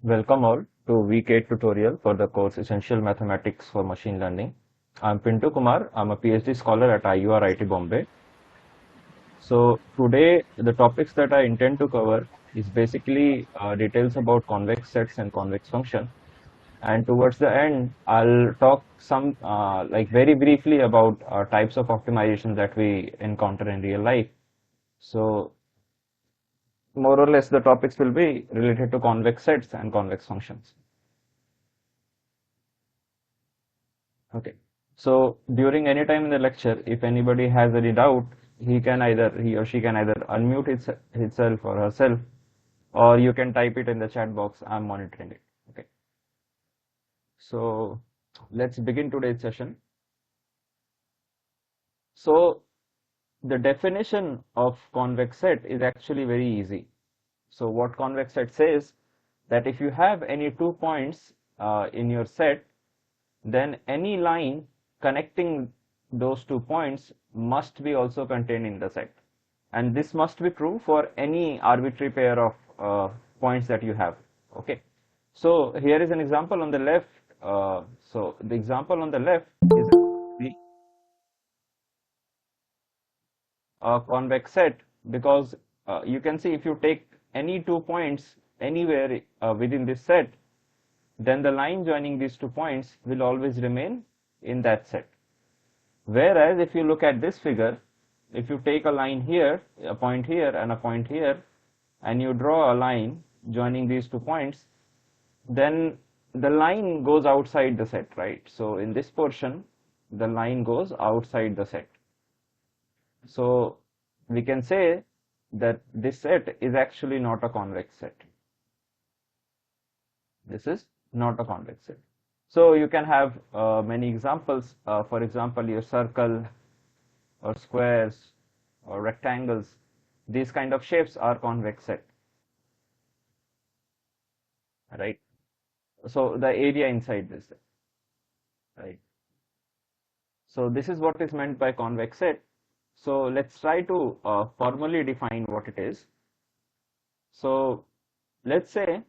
Welcome all to week 8 tutorial for the course Essential Mathematics for Machine Learning. I'm Pintu Kumar. I'm a PhD scholar at IUR IT Bombay. So today the topics that I intend to cover is basically details about convex sets and convex function. And towards the end, I'll talk some like very briefly about types of optimization that we encounter in real life. So more or less the topics will be related to convex sets and convex functions. Okay. So during any time in the lecture, if anybody has any doubt, he or she can either unmute himself or herself, or you can type it in the chat box. I'm monitoring it. Okay. So let's begin today's session. So the definition of convex set is actually very easy. So what convex set says that if you have any 2 points in your set, then any line connecting those 2 points must be also contained in the set, and this must be true for any arbitrary pair of points that you have. Okay, so here is an example on the left. So the example on the left is a convex set, because you can see if you take any 2 points anywhere within this set, then the line joining these 2 points will always remain in that set. Whereas if you look at this figure, if you take a line here, a point here and a point here, and you draw a line joining these 2 points, then the line goes outside the set, right? So in this portion, the line goes outside the set. So we can say that this set is actually not a convex set. This is not a convex set. So you can have many examples. For example, your circle or squares or rectangles. These kind of shapes are convex set, right? So the area inside this set, right? So this is what is meant by convex set. So let's try to formally define what it is. So let's say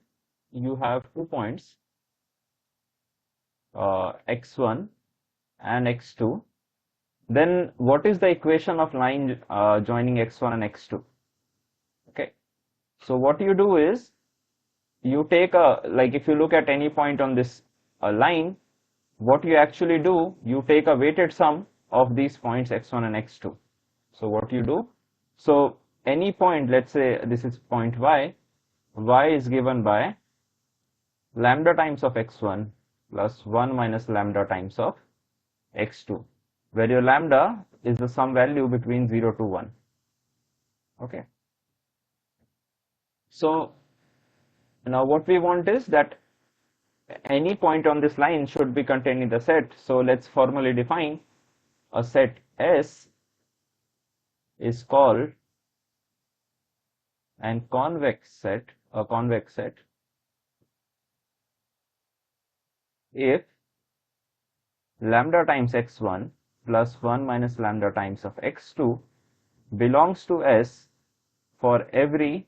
you have 2 points, x1 and x2. Then what is the equation of line joining x1 and x2? Okay. So what you do is you take like if you look at any point on this line, what you actually do, you take a weighted sum of these points x1 and x2. So what you do, so any point, let's say this is point y is given by lambda times of x1 plus 1 minus lambda times of x2, where your lambda is the sum value between 0 to 1. Okay. So now what we want is that any point on this line should be contained in the set. So let's formally define a set S is called a convex set if lambda times x1 plus 1 minus lambda times of x2 belongs to S for every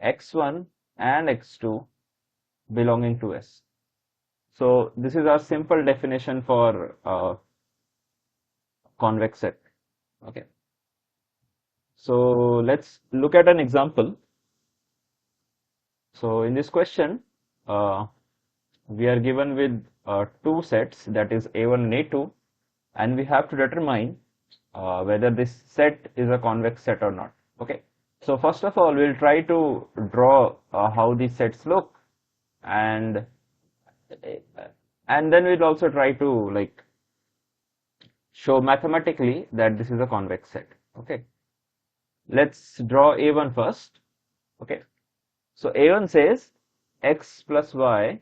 x1 and x2 belonging to S. So this is our simple definition for convex set. Okay. So let's look at an example. So in this question, we are given with two sets, that is A1 and A2, and we have to determine whether this set is a convex set or not. Okay. So first of all, we'll try to draw how these sets look, and then we'll also try to like show mathematically that this is a convex set. Okay. Let's draw A1 first. Okay. So A1 says x plus y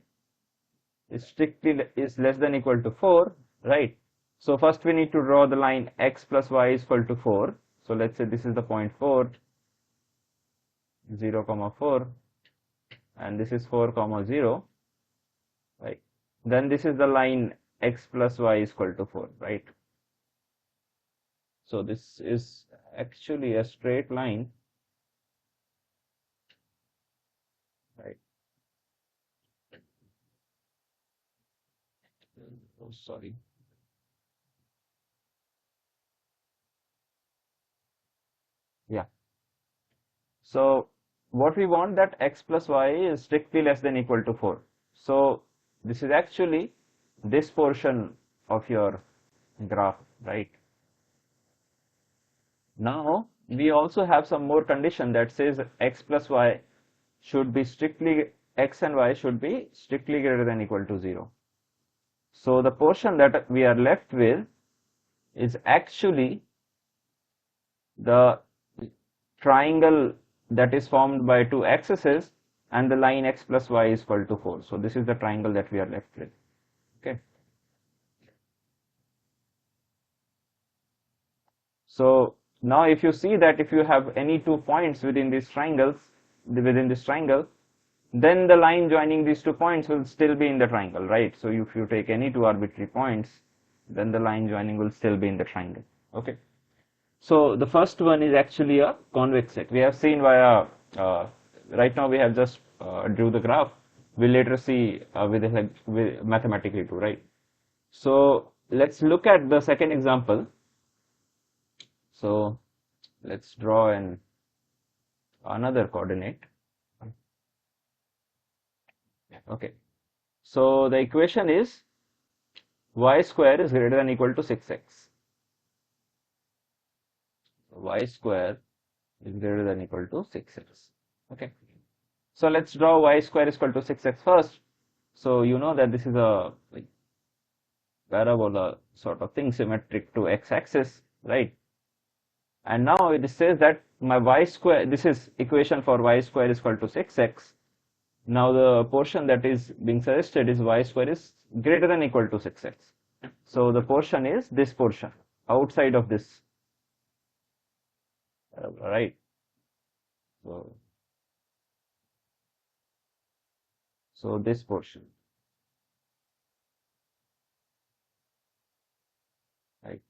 is less than equal to 4, right? So first we need to draw the line x plus y is equal to 4. So let's say this is the point 4, 0 comma 4, and this is 4 comma 0, right? Then this is the line x plus y is equal to 4, right? So this is actually a straight line Oh, sorry. Yeah. So what we want, that x plus y is strictly less than equal to 4. So this is actually this portion of your graph, right? Now we also have some more condition that says x plus y should be strictly, x and y should be strictly greater than equal to 0. So the portion that we are left with is actually the triangle that is formed by two axes and the line x plus y is equal to 4. So this is the triangle that we are left with. Okay. So now if you see that if you have any 2 points within this triangle, then the line joining these 2 points will still be in the triangle, right? So if you take any 2 arbitrary points, then the line joining will still be in the triangle. Okay. So the first one is actually a convex set. We have seen via, right now we have just drew the graph. We'll later see with mathematically too, right? So let's look at the second example. So let's draw another coordinate. Okay. So the equation is y square is greater than equal to 6x. Y square is greater than equal to 6x. Okay. So let's draw y square is equal to 6x first. So you know that this is a parabola sort of thing, symmetric to x-axis, right? And now it says that my y square, this is equation for y square is equal to 6x. Now the portion that is being suggested is y square is greater than equal to 6x. So the portion is this portion outside of this, right? So this portion, right?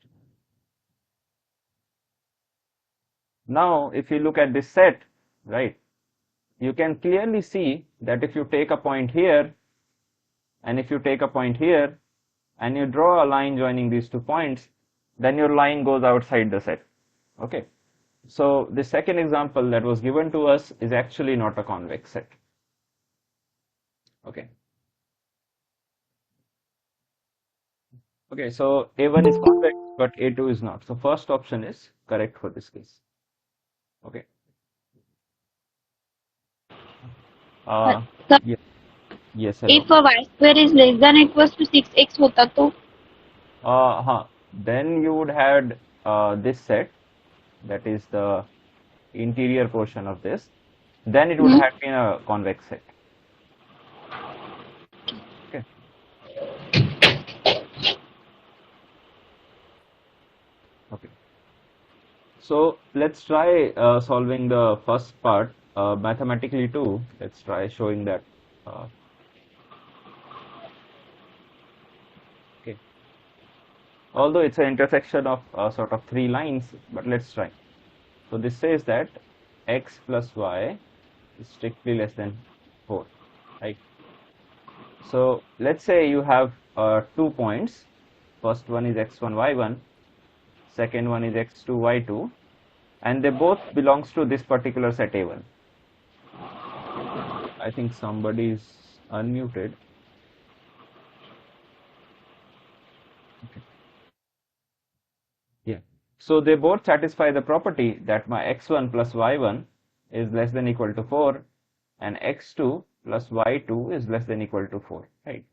Now if you look at this set, right, you can clearly see that if you take a point here and if you take a point here and you draw a line joining these 2 points, then your line goes outside the set. Okay. So the second example that was given to us is actually not a convex set. Okay. Okay, so A1 is convex, but A2 is not. So first option is correct for this case. Okay. Sir Yes, yes, hello. if y square is less than equals to 6x होता तो Then you would have this set, that is the interior portion of this. Then it would have been a convex set. Okay. Okay. So let's try solving the first part mathematically too. Let's try showing that. Okay. Although it's an intersection of sort of 3 lines, but let's try. So this says that x plus y is strictly less than 4, right? So let's say you have 2 points. First one is x1, y1. Second one is x2, y2. And they both belongs to this particular set A1. I think somebody is unmuted. Okay. Yeah. So they both satisfy the property that my x1 plus y1 is less than equal to 4 and x2 plus y2 is less than equal to 4, right?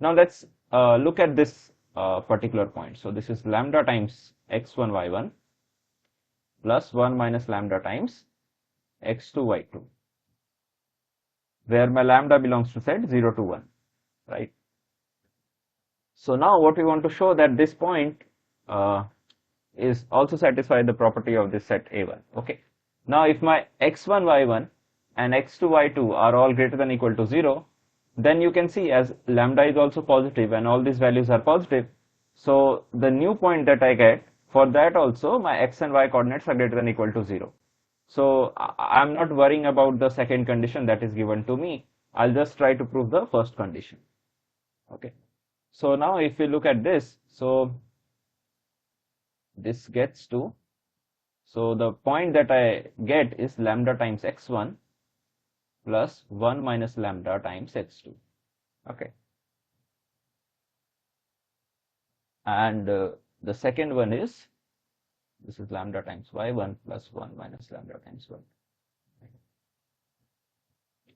Now let's look at this particular point. So this is lambda times x1 y1 plus 1 minus lambda times x2 y2, where my lambda belongs to set 0 to 1, right? So now what we want to show that this point is also satisfy the property of this set A1. Okay. Now if my x1 y1 and x2 y2 are all greater than equal to 0, then you can see as lambda is also positive and all these values are positive, so the new point that I get, for that also my x and y coordinates are greater than equal to 0. So I'm not worrying about the second condition that is given to me. I'll just try to prove the first condition. Okay. So now if we look at this, so this gets to, so the point that I get is lambda times x1 plus 1 minus lambda times x2. Okay. And the second one is, this is lambda times y1 plus 1 minus lambda times y.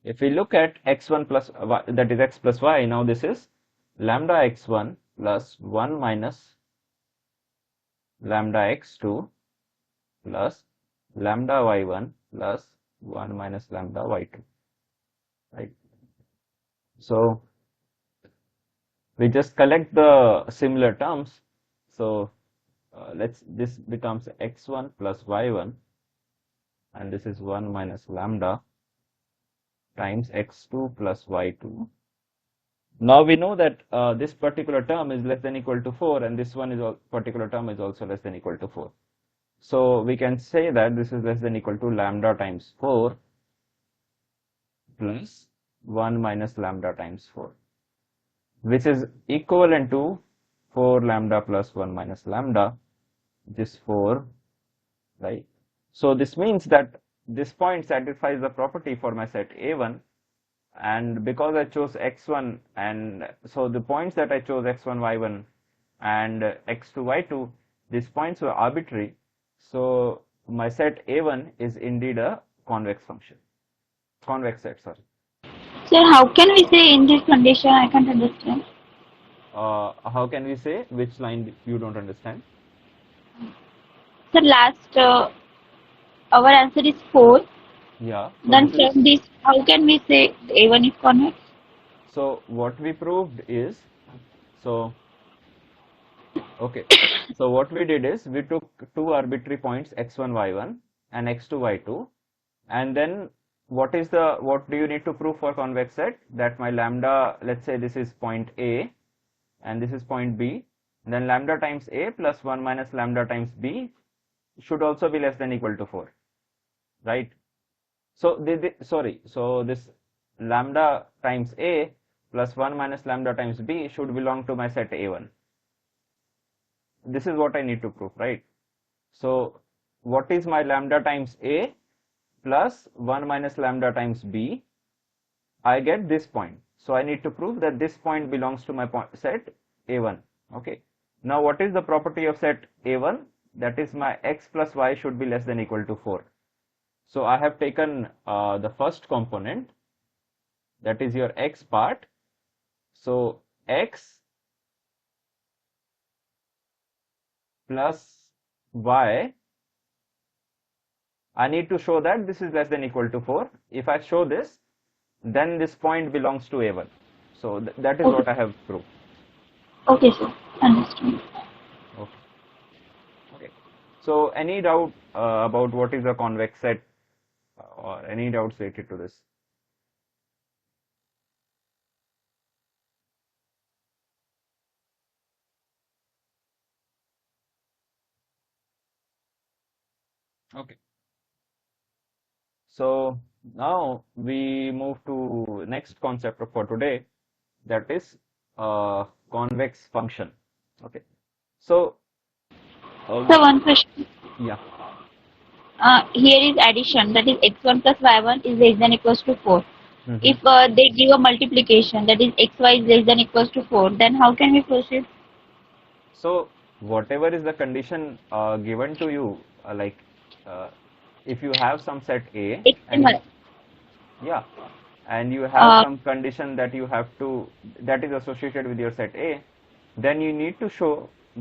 If we look at x1 plus y, that is x plus y, now this is lambda x1 plus 1 minus lambda x2 plus lambda y1 plus 1 minus lambda y2, right? So we just collect the similar terms. So this becomes x1 plus y1, and this is 1 minus lambda times x2 plus y2. Now we know that this particular term is less than equal to 4, and this one is particular term is also less than equal to 4. So we can say that this is less than equal to lambda times 4 plus 1 minus lambda times 4, which is equivalent to 4 lambda plus 1 minus lambda, which is 4, right? So this means that this point satisfies the property for my set A1, and because I chose x1, and so the points that I chose x1, y1 and x2, y2, these points were arbitrary. So my set A1 is indeed a convex function, convex set, sorry. Sir, how can we say in this condition? I can't understand. How can we say? Which line you don't understand? Sir, last our answer is 4. Yeah. So Then this is, from this, how can we say A1 is convex? so what we proved is, so okay. So what we did is we took two arbitrary points x1, y1 and x2, y2, and then what do you need to prove for convex set? That my lambda, let's say this is point A and this is point B, then lambda times A plus 1 minus lambda times B should also be less than equal to 4, right? So so this lambda times A plus 1 minus lambda times B should belong to my set A1. This is what I need to prove, right? So what is my lambda times A plus 1 minus lambda times B? I get this point. So I need to prove that this point belongs to my set A1. Okay. Now what is the property of set A1? That is my x plus y should be less than equal to 4. So I have taken the first component, that is your x part. So x plus y, I need to show that this is less than equal to 4. If I show this, then this point belongs to A1. So that is what I have proved. Okay, sir. Understood. Okay. Okay. So any doubt about what is a convex set, or any doubts related to this? Okay. So now we move to next concept for today, that is convex function. Okay. So So one question. yeah. Here is addition, that is x1 plus y1 is less than equals to 4. Mhm. If they give a multiplication, that is xy is less than equals to 4, then how can we proceed? So whatever is the condition given to you, like if you have some set A X and and y. yeah, and you have Uh, some condition that you have to, that is associated with your set A, then you need to show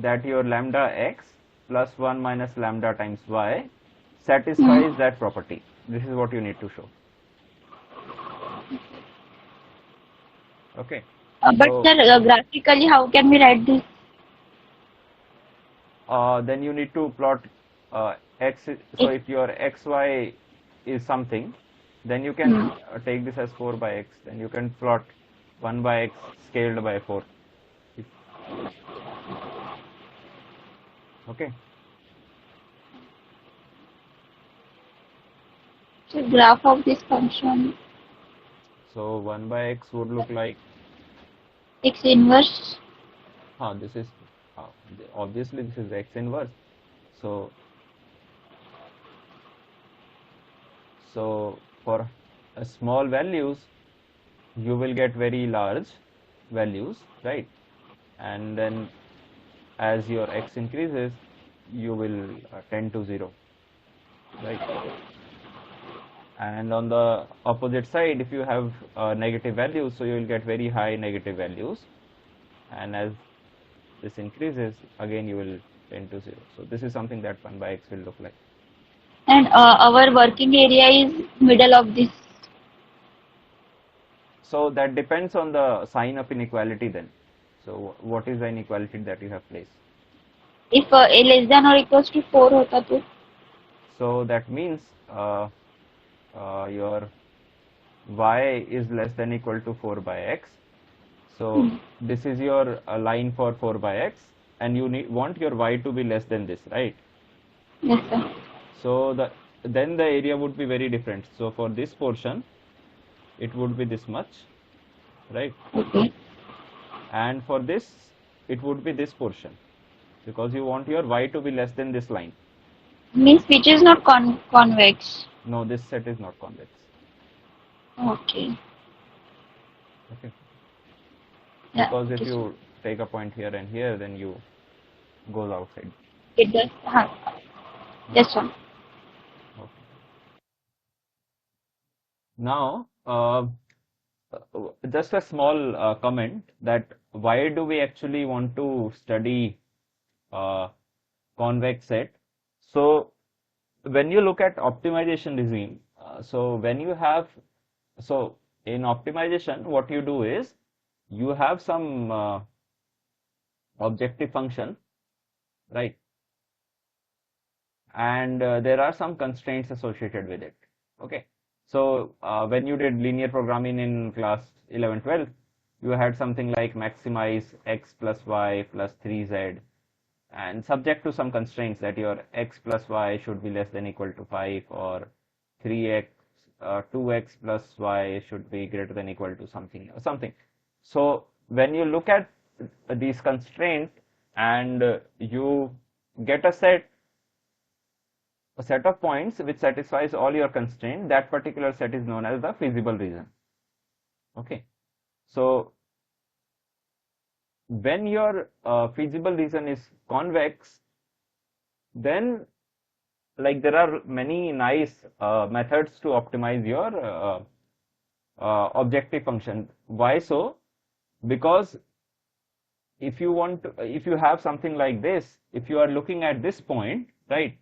that your lambda x plus 1 minus lambda times y satisfies that property. This is what you need to show. Okay. but So sir, graphically, how can we write this? then you need to plot x. So X. if your xy is something, then you can Hmm. take this as 4 by x. Then you can plot 1 by x scaled by 4. Okay. So graph of this function, So 1 by x would look like, x inverse. this is obviously this is x inverse. So for small values, you will get very large values, right? And then as your x increases, you will tend to 0, right? And on the opposite side, if you have negative values, so you will get very high negative values. And as this increases, again you will tend to 0. So this is something that 1 by x will look like. And our working area is middle of this. So that depends on the sign of inequality then. So what is the inequality that you have placed? If a less than or equals to 4 होता तो So that means your y is less than equal to 4 by x. So this is your line for 4 by x, and you want your y to be less than this, right? yes sir. So then the area would be very different. So for this portion, it would be this much, right? Okay. And for this, it would be this portion, because you want your y to be less than this line. Means which is not convex. No, this set is not convex. Okay. Okay. Yeah. Because if Okay, sir. you take a point here and here, then you goes outside. It does. Yes sir. Okay. Now, just a small comment that why do we actually want to study convex set? So when you look at optimization regime, so in optimization, what you do is you have some objective function, right? And there are some constraints associated with it. Okay. So when you did linear programming in class 11, 12, you had something like maximize x plus y plus 3z, and subject to some constraints that your x plus y should be less than equal to 5, or 3x 2x plus y should be greater than equal to something. So when you look at these constraints and you get a set of points which satisfies all your constraints, that particular set is known as the feasible region. Okay. So when your feasible region is convex, then like there are many nice methods to optimize your objective function. Why so? Because if you have something like this, if you are looking at this point, right,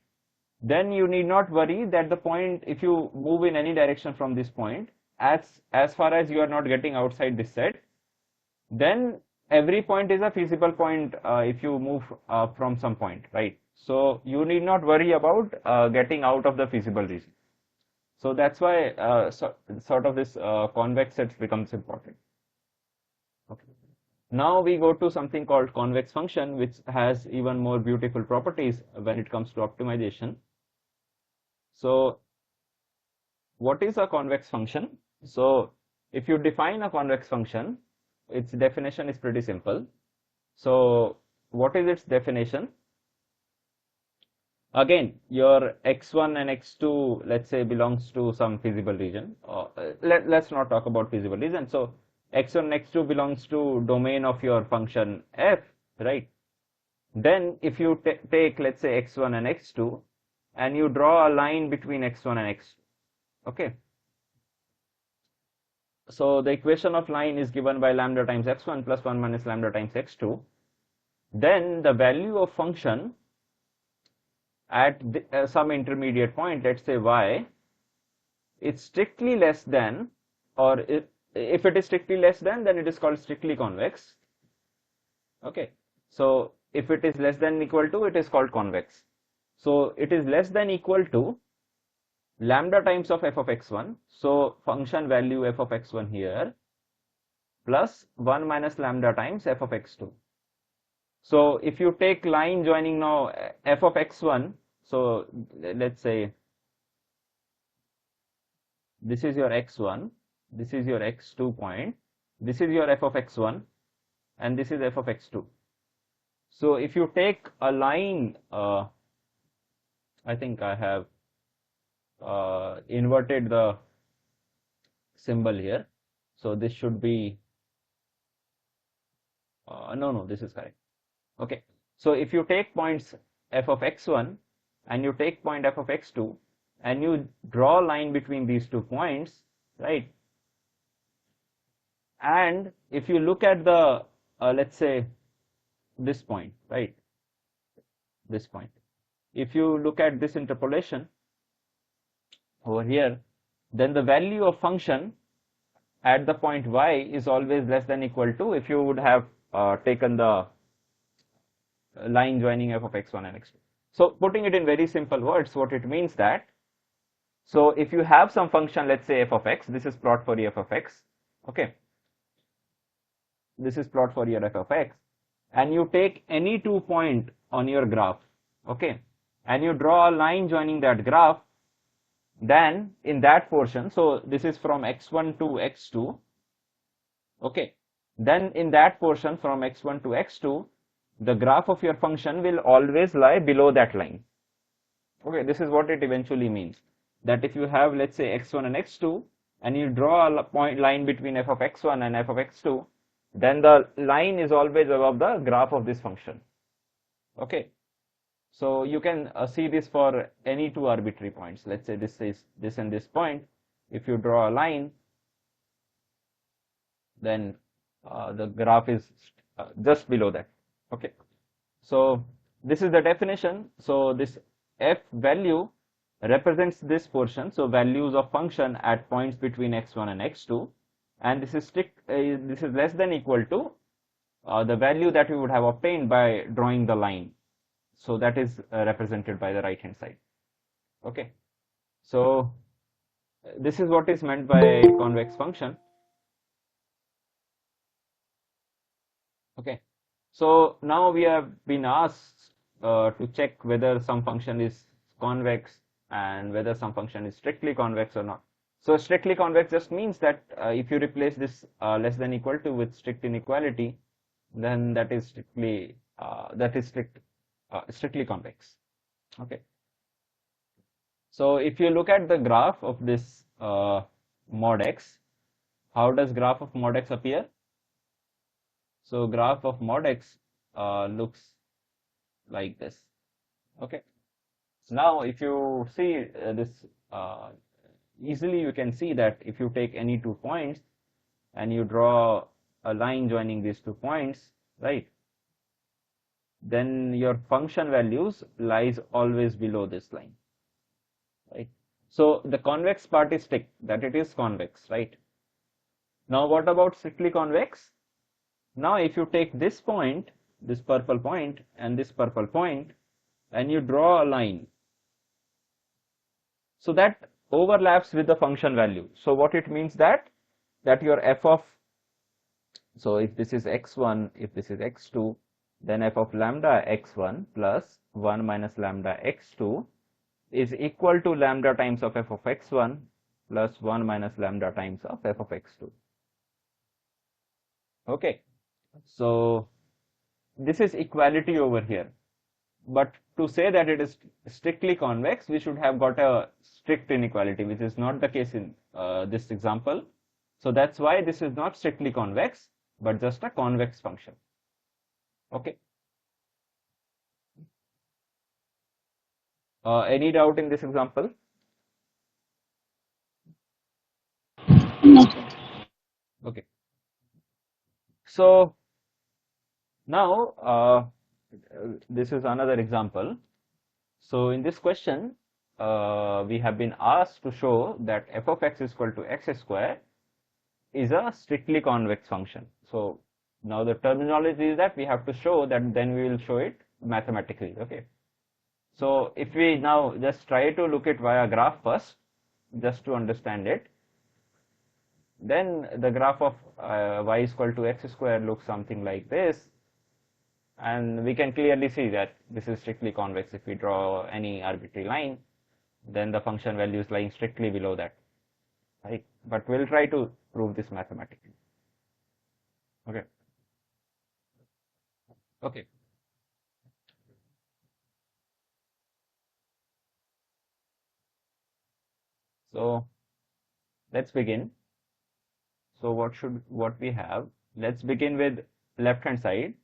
then you need not worry that the point, if you move in any direction from this point, as far as you are not getting outside this set, then every point is a feasible point if you move from some point, right? So you need not worry about getting out of the feasible region. So that's why sort of this convex sets becomes important. Okay. Now we go to something called convex function, which has even more beautiful properties when it comes to optimization. So what is a convex function? So if you define a convex function, its definition is pretty simple. So what is its definition? Again, your x1 and x2, let's say, belongs to some feasible region. Let's not talk about feasible region. So x1 and x2 belongs to domain of your function f, right? Then if you take, let's say, x1 and x2, and you draw a line between x1 and x2, okay? So the equation of line is given by lambda times x1 plus 1 minus lambda times x2. Then the value of function at some intermediate point, let's say y, it's strictly less than, or if it is strictly less than, then it is called strictly convex. Okay. So if it is less than equal to, it is called convex. So it is less than equal to lambda times of f of x1. So function value f of x1 here plus 1 minus lambda times f of x2. So if you take line joining now f of x1, so let's say this is your x1, this is your x2 point, this is your f of x1, and this is f of x2. So if you take a line, I think I have inverted the symbol here. So this should be, no, this is correct. Okay. So if you take points f of x1 and you take point f of x2 and you draw a line between these 2 points, right? And if you look at the, let's say this point, right? This point. If you look at this interpolation over here, then the value of function at the point y is always less than equal to if you would have taken the line joining f of x1 and x2. So putting it in very simple words, what it means that, so if you have some function, let's say f of x, this is plot for f of x, okay, this is plot for f of x, and you take any 2 point on your graph, okay, and you draw a line joining that graph, then in that portion, so this is from x1 to x2, okay, then in that portion from x1 to x2, the graph of your function will always lie below that line. Okay, this is what it eventually means, that if you have, let's say, x1 and x2 and you draw a point line between f of x1 and f of x2, then the line is always above the graph of this function. Okay, so you can see this for any 2 arbitrary points. Let's say this is this and this point. If you draw a line, then the graph is just below that. Okay, so this is the definition. So this f value represents this portion, so values of function at points between x1 and x2, and this is less than equal to the value that we would have obtained by drawing the line. So that is represented by the right hand side. Okay, so this is what is meant by convex function. Okay, so now we have been asked to check whether some function is convex and whether some function is strictly convex or not. So strictly convex just means that if you replace this less than equal to with strict inequality, then that is strictly strictly convex. Okay, so if you look at the graph of this mod x, how does graph of mod x appear? So graph of mod x looks like this. Okay, so now if you see this easily, you can see that if you take any 2 points and you draw a line joining these 2 points, right, then your function values lies always below this line, right? So the convex part is ticked, that it is convex, right? Now what about strictly convex? Now if you take this point, this purple point and this purple point, and you draw a line, so that overlaps with the function value. So what it means that your f of, so if this is x1, if this is x2, then f of lambda x1 plus 1 minus lambda x2 is equal to lambda times of f of x1 plus 1 minus lambda times of f of x2. Okay, so this is equality over here, but to say that it is strictly convex, we should have got a strict inequality, which is not the case in this example. So that's why this is not strictly convex, but just a convex function. Okay, any doubt in this example? No, sir. Okay, so now this is another example. So in this question, we have been asked to show that f of x is equal to x square is a strictly convex function. So now the terminology is that we have to show that, then we will show it mathematically. Okay, so if we now just try to look it via graph first, just to understand it, then the graph of y is equal to x square looks something like this, and we can clearly see that this is strictly convex. If we draw any arbitrary line, then the function value is lying strictly below that, right? But we'll try to prove this mathematically. Okay, So let's begin. So what we have? Let's begin with left hand side,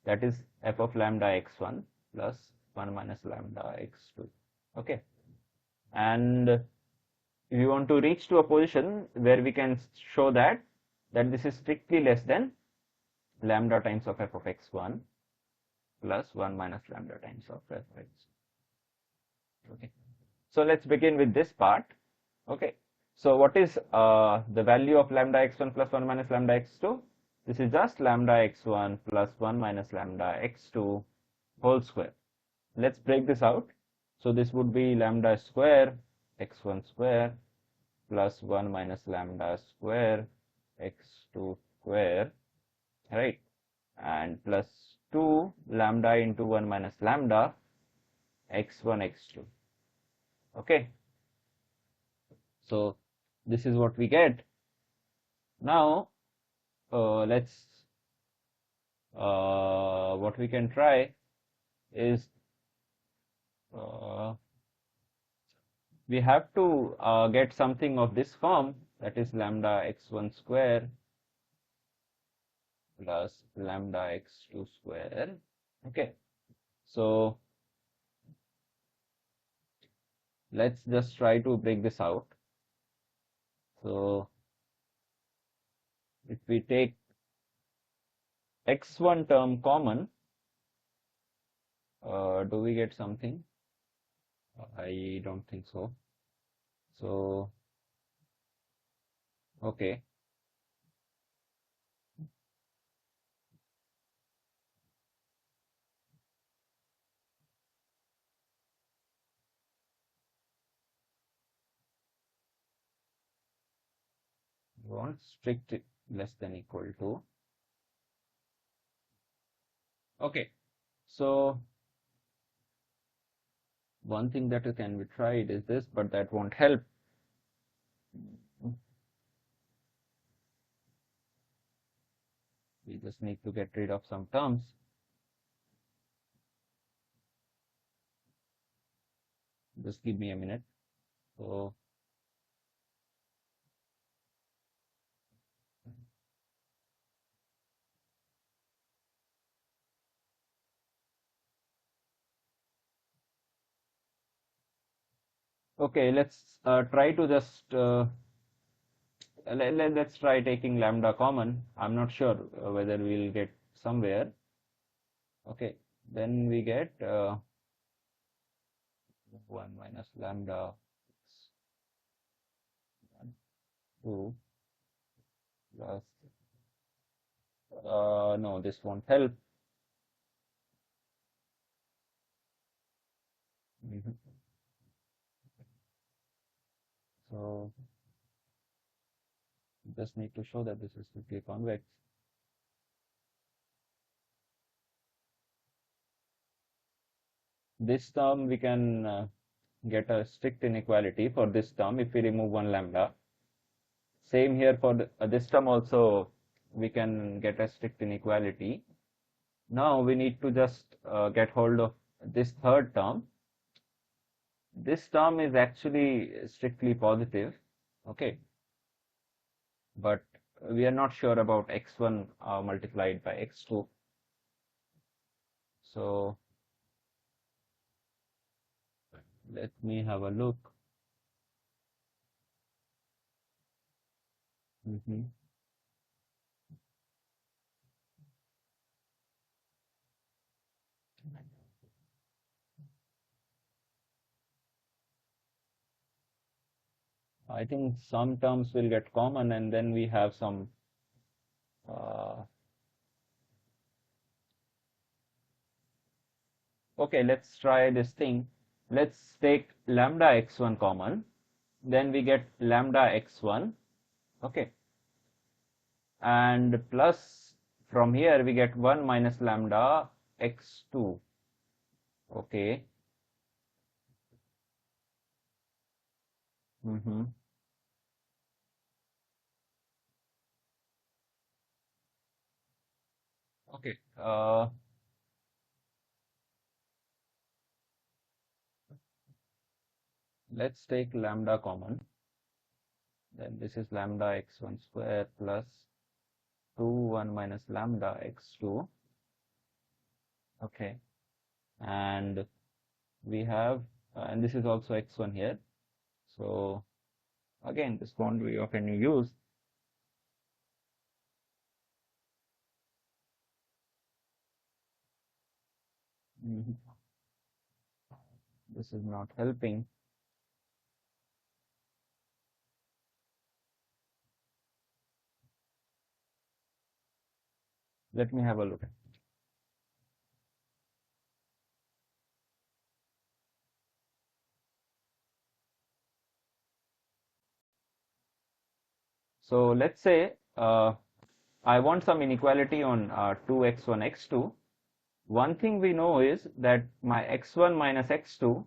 that is f of lambda x1 plus 1 minus lambda x2. Okay, and we want to reach to a position where we can show that this is strictly less than lambda times of f of x1 plus 1 minus lambda times of f of x. Okay, so let's begin with this part. Okay, so what is the value of lambda x1 plus 1 minus lambda x2? This is just lambda x1 plus 1 minus lambda x2 whole square. Let's break this out. So this would be lambda square x1 square plus 1 minus lambda square x2 square, right? And plus 2 lambda into 1 minus lambda x1 x2. Okay, so this is what we get. Now let's what we can try is we have to get something of this form, that is lambda x1 square plus lambda x2 square. Okay, so let's just try to break this out. So if we take x1 term common, do we get something? I don't think so. So okay, we want strict less than equal to. Okay, so one thing that can be tried is this, but that won't help. We just need to get rid of some terms. Just give me a minute. So okay, let's try to just let's try taking lambda common. I'm not sure whether we'll get somewhere. Okay, then we get 1 minus lambda 2 plus no, this won't help. So just need to show that this is strictly convex. This term we can get a strict inequality for this term if we remove 1 lambda. Same here for this term also, we can get a strict inequality. Now we need to just get hold of this third term. This term is actually strictly positive, okay, but we are not sure about x1 multiplied by x2. So let me have a look. I think some terms will get common, and then we have some okay, let's try this thing. Let's take lambda x1 common, then we get lambda x1, okay, and plus from here we get 1 minus lambda x2, okay. Okay, let's take lambda common. then this is lambda x1 square plus 2 1 minus lambda x2. Okay, and we have and this is also x1 here. So again, this boundary of any use. This is not helping. Let me have a look. So let's say I want some inequality on 2x1, x2. One thing we know is that my x1 minus x2,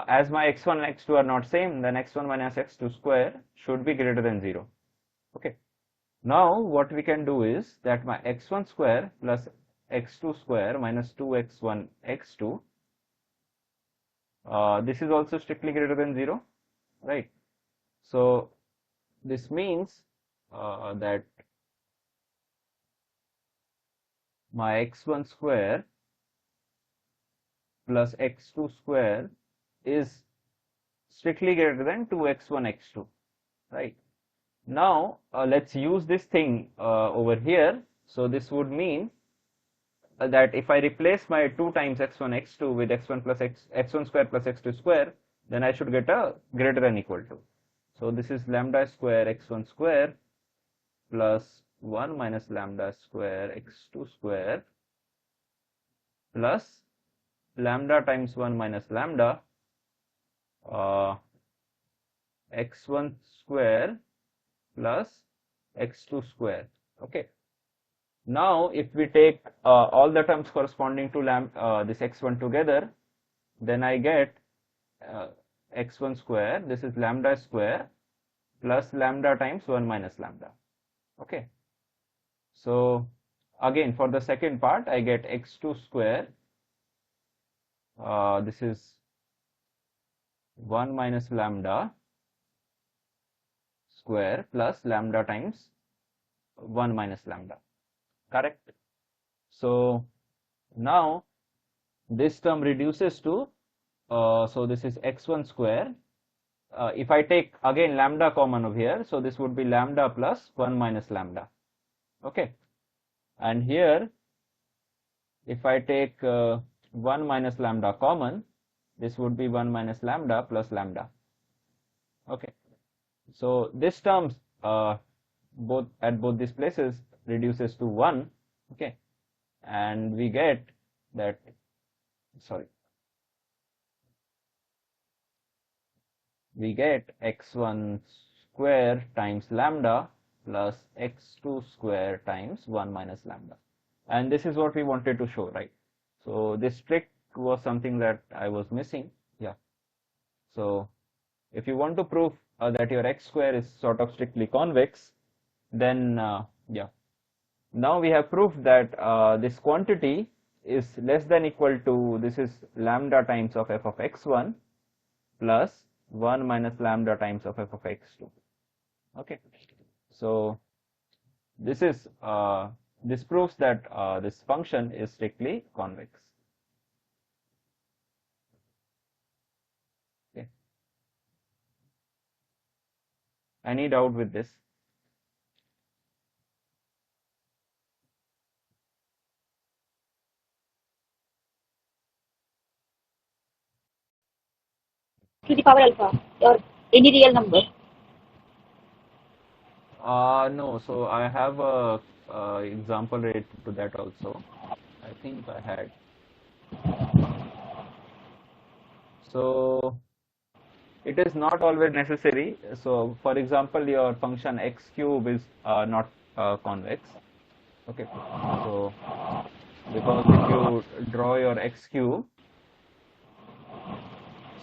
as my x1 and x2 are not same, then x1 minus x2 square should be greater than 0. Okay. Now what we can do is that my x1 square plus x2 square minus 2x1 x2, this is also strictly greater than 0, right? So this means that my x1 square plus x2 square is strictly greater than 2x1 x2, right? Now let's use this thing over here. So this would mean that if I replace my 2 times x1 x2 with x1 plus x1 square plus x2 square, then I should get a greater than equal to. So this is lambda square x1 square plus 1 minus lambda square x2 square plus lambda times 1 minus lambda x1 square plus x2 square. Okay. Now if we take all the terms corresponding to this x1 together, then I get x1 square, this is lambda square plus lambda times 1 minus lambda. Okay. So again, for the second part, I get x2 square, this is 1 minus lambda square plus lambda times 1 minus lambda, correct? So now this term reduces to, so this is x1 square. If I take again lambda common over here, so this would be lambda plus 1 minus lambda. Okay. And here, if I take 1 minus lambda common, this would be 1 minus lambda plus lambda. Okay. So this terms both at both these places reduces to 1. Okay. And we get that, sorry, we get x1 square times lambda plus x2 square times 1 minus lambda. And this is what we wanted to show, right? So this trick was something that I was missing. Yeah. So if you want to prove that your x square is sort of strictly convex, then yeah. Now we have proved that this quantity is less than equal to, this is lambda times of f of x1 plus 1 minus lambda times of f of x2. Okay. So this is this proves that this function is strictly convex. Okay. Any doubt with this? To the power alpha or any real number. No, so I have a example related to that also. I think I had. So it is not always necessary. So for example, your function x cube is not convex. Okay. So because if you draw your x cube,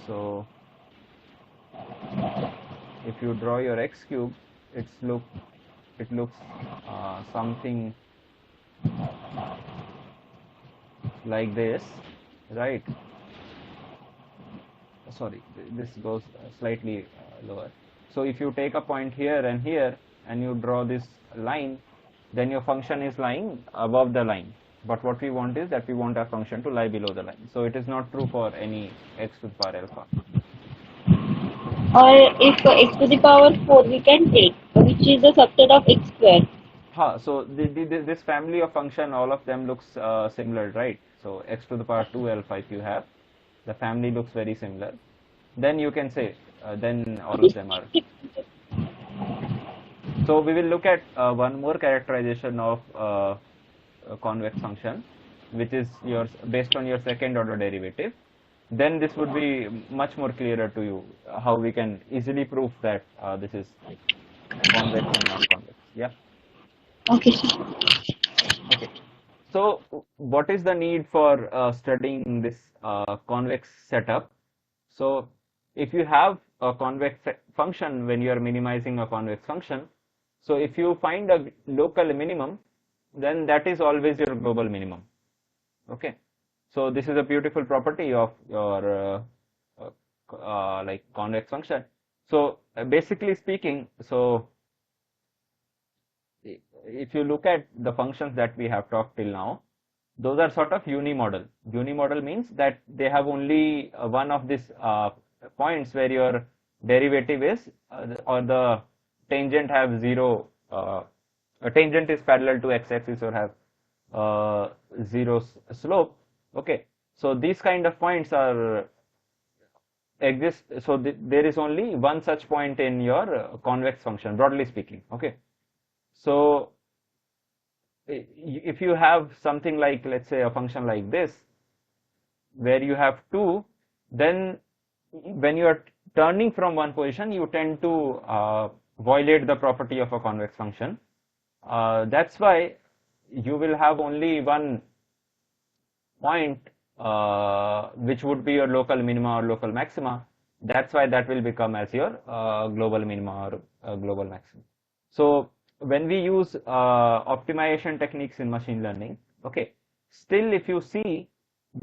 so if you draw your x cube, it looks something like this, right? Sorry, this goes slightly lower. So if you take a point here and you draw this line, then your function is lying above the line. But what we want is that we want our function to lie below the line. So it is not true for any x to the power alpha. Or if x to the power 4 we can take, which is the subset of x square. So this family of function, all of them looks similar, right? So x to the power 2 alpha, if you have, the family looks very similar. Then you can say, then all of them are. So we will look at one more characterization of a convex function, which is yours based on your second order derivative. Then this would be much more clearer to you how we can easily prove that this is convex and not convex. Yeah. Okay. Okay. So what is the need for studying this convex setup? So if you have a convex function when you are minimizing a convex function, so if you find a local minimum, then that is always your global minimum. Okay. So this is a beautiful property of your like convex function. So basically speaking, so if you look at the functions that we have talked till now, those are sort of unimodal. Unimodal means that they have only one of these points where your derivative is or the tangent have zero. A tangent is parallel to x-axis or have zero slope. Okay, so these kind of points are exist. So there is only one such point in your convex function, broadly speaking. Okay, so if you have something like, let's say, a function like this, where you have two, then when you are turning from one position, you tend to violate the property of a convex function. That's why you will have only one point which would be your local minima or local maxima. That's why that will become as your global minima or global maximum. So when we use optimization techniques in machine learning, okay, still if you see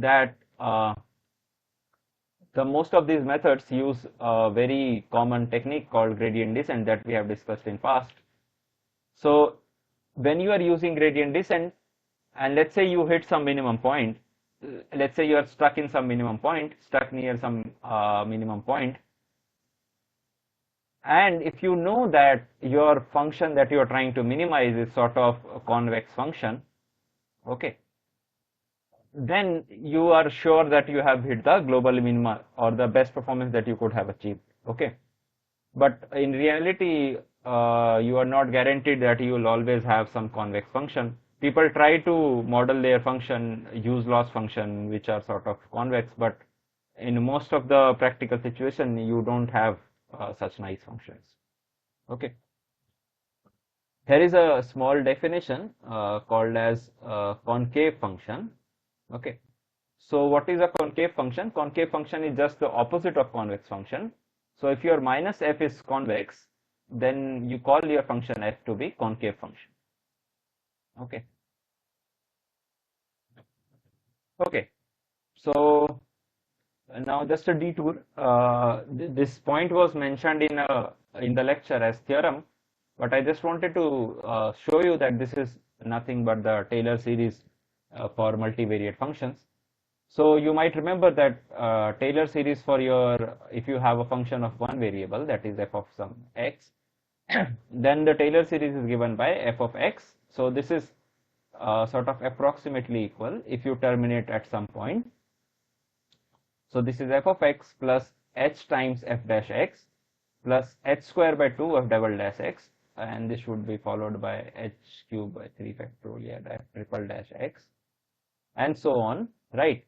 that the most of these methods use a very common technique called gradient descent that we have discussed in past. So when you are using gradient descent and let's say you hit some minimum point, let's say you are stuck in some minimum point, stuck near some minimum point, and if you know that your function that you are trying to minimize is sort of a convex function, okay, then you are sure that you have hit the global minima or the best performance that you could have achieved. Okay, but in reality you are not guaranteed that you will always have some convex function. People try to model their function, use loss function, which are sort of convex, but in most of the practical situation you don't have such nice functions. Okay, here is a small definition called as concave function. Okay, so what is a concave function? Concave function is just the opposite of convex function. So if your minus f is convex, then you call your function f to be concave function. Okay. Okay. So now just a detour. This point was mentioned in the lecture as theorem, but I just wanted to show you that this is nothing but the Taylor series for multivariate functions. So you might remember that Taylor series for your, if you have a function of one variable, that is f of some x, then the Taylor series is given by f of x. So this is sort of approximately equal if you terminate at some point. So this is f of x plus h times f dash x plus h square by 2 f double dash x, and this should be followed by h cube by 3 factorial f triple dash x, and so on, right?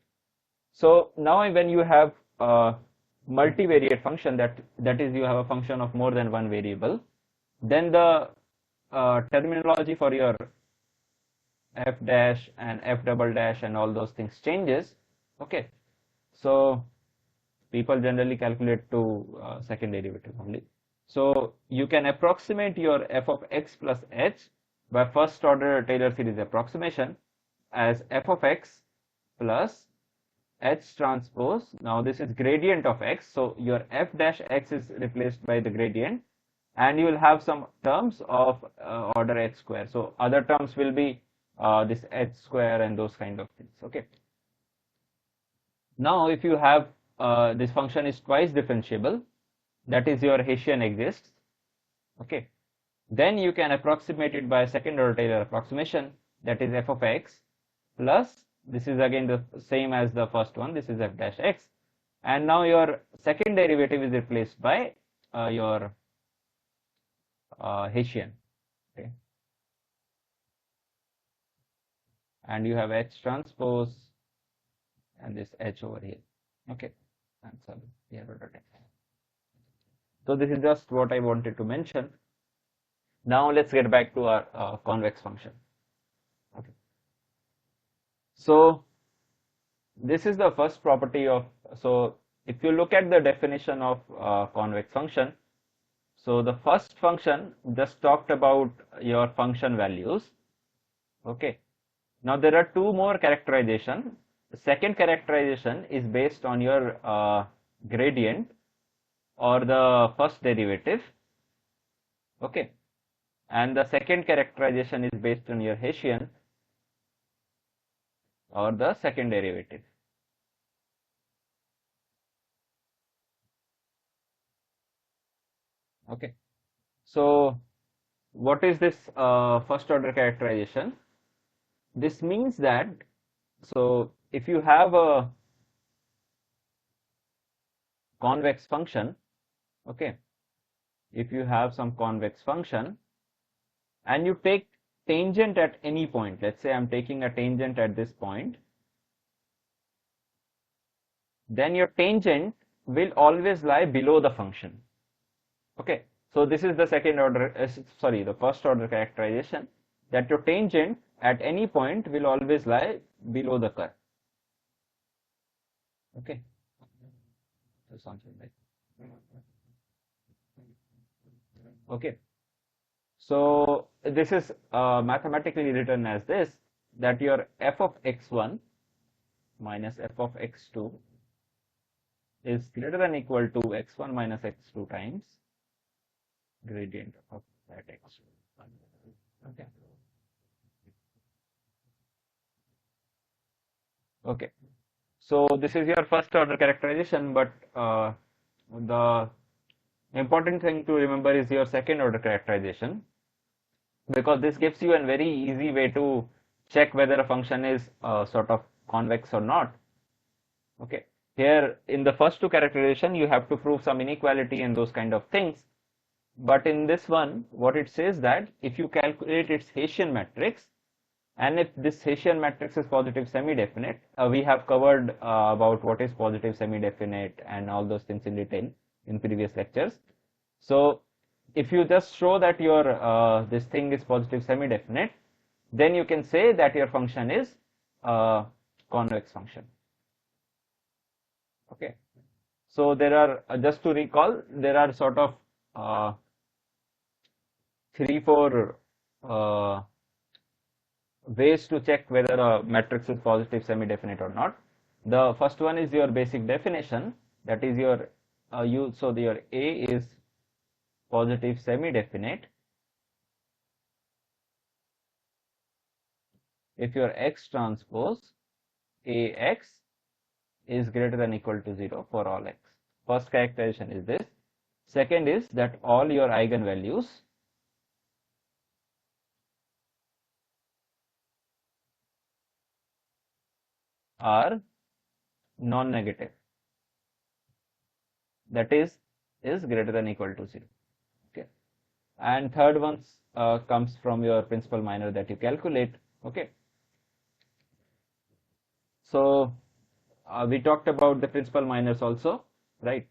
So now when you have a multivariate function, that is you have a function of more than one variable, then the terminology for your f dash and f double dash and all those things changes. Okay, so people generally calculate to second derivative only. So you can approximate your f of x plus h by first order Taylor series approximation as f of x plus h transpose. Now this is gradient of x, so your f dash x is replaced by the gradient, and you will have some terms of order h square. So other terms will be this h square and those kind of things. Okay. Now, if you have this function is twice differentiable, that is your Hessian exists. Okay. Then you can approximate it by a second order Taylor approximation, that is f of x plus, this is again the same as the first one, this is f dash x, and now your second derivative is replaced by your Hessian. Okay. And you have h transpose and this h over here. Okay. And so here order text. So this is just what I wanted to mention. Now let's get back to our convex function. Okay. So this is the first property of, so if you look at the definition of convex function, so the first function just talked about your function values. Okay. Now there are two more characterization. The second characterization is based on your gradient or the first derivative. Okay. And the second characterization is based on your Hessian or the second derivative. Okay. So what is this first order characterization? This means that, so if you have a convex function, okay, if you have some convex function and you take tangent at any point, let's say I'm taking a tangent at this point, then your tangent will always lie below the function. Okay, so this is the second order, the first order characterization, that your tangent at any point will always lie below the curve. Okay, so something like okay. So this is mathematically written as this, that your f of x1 minus f of x2 is greater than equal to x1 minus x2 times gradient of that x2. Okay. Okay. So this is your first order characterization, but the important thing to remember is your second order characterization, because this gives you a very easy way to check whether a function is sort of convex or not. Okay. Here in the first two characterization, you have to prove some inequality and those kind of things. But in this one, what it says that if you calculate its Hessian matrix, and if this Hessian matrix is positive semi-definite, we have covered about what is positive semi-definite and all those things in detail in previous lectures. So if you just show that your this thing is positive semi-definite, then you can say that your function is a convex function. Okay. So there are, just to recall, there are sort of 3-4 ways to check whether a matrix is positive semi-definite or not. The first one is your basic definition, that is your so your A is positive semi-definite if your x transpose AX is greater than equal to 0 for all x. First characterization is this. Second is that all your eigenvalues are non-negative, that is greater than equal to 0. Okay. And third one comes from your principal minor that you calculate. Okay. So we talked about the principal minors also, right?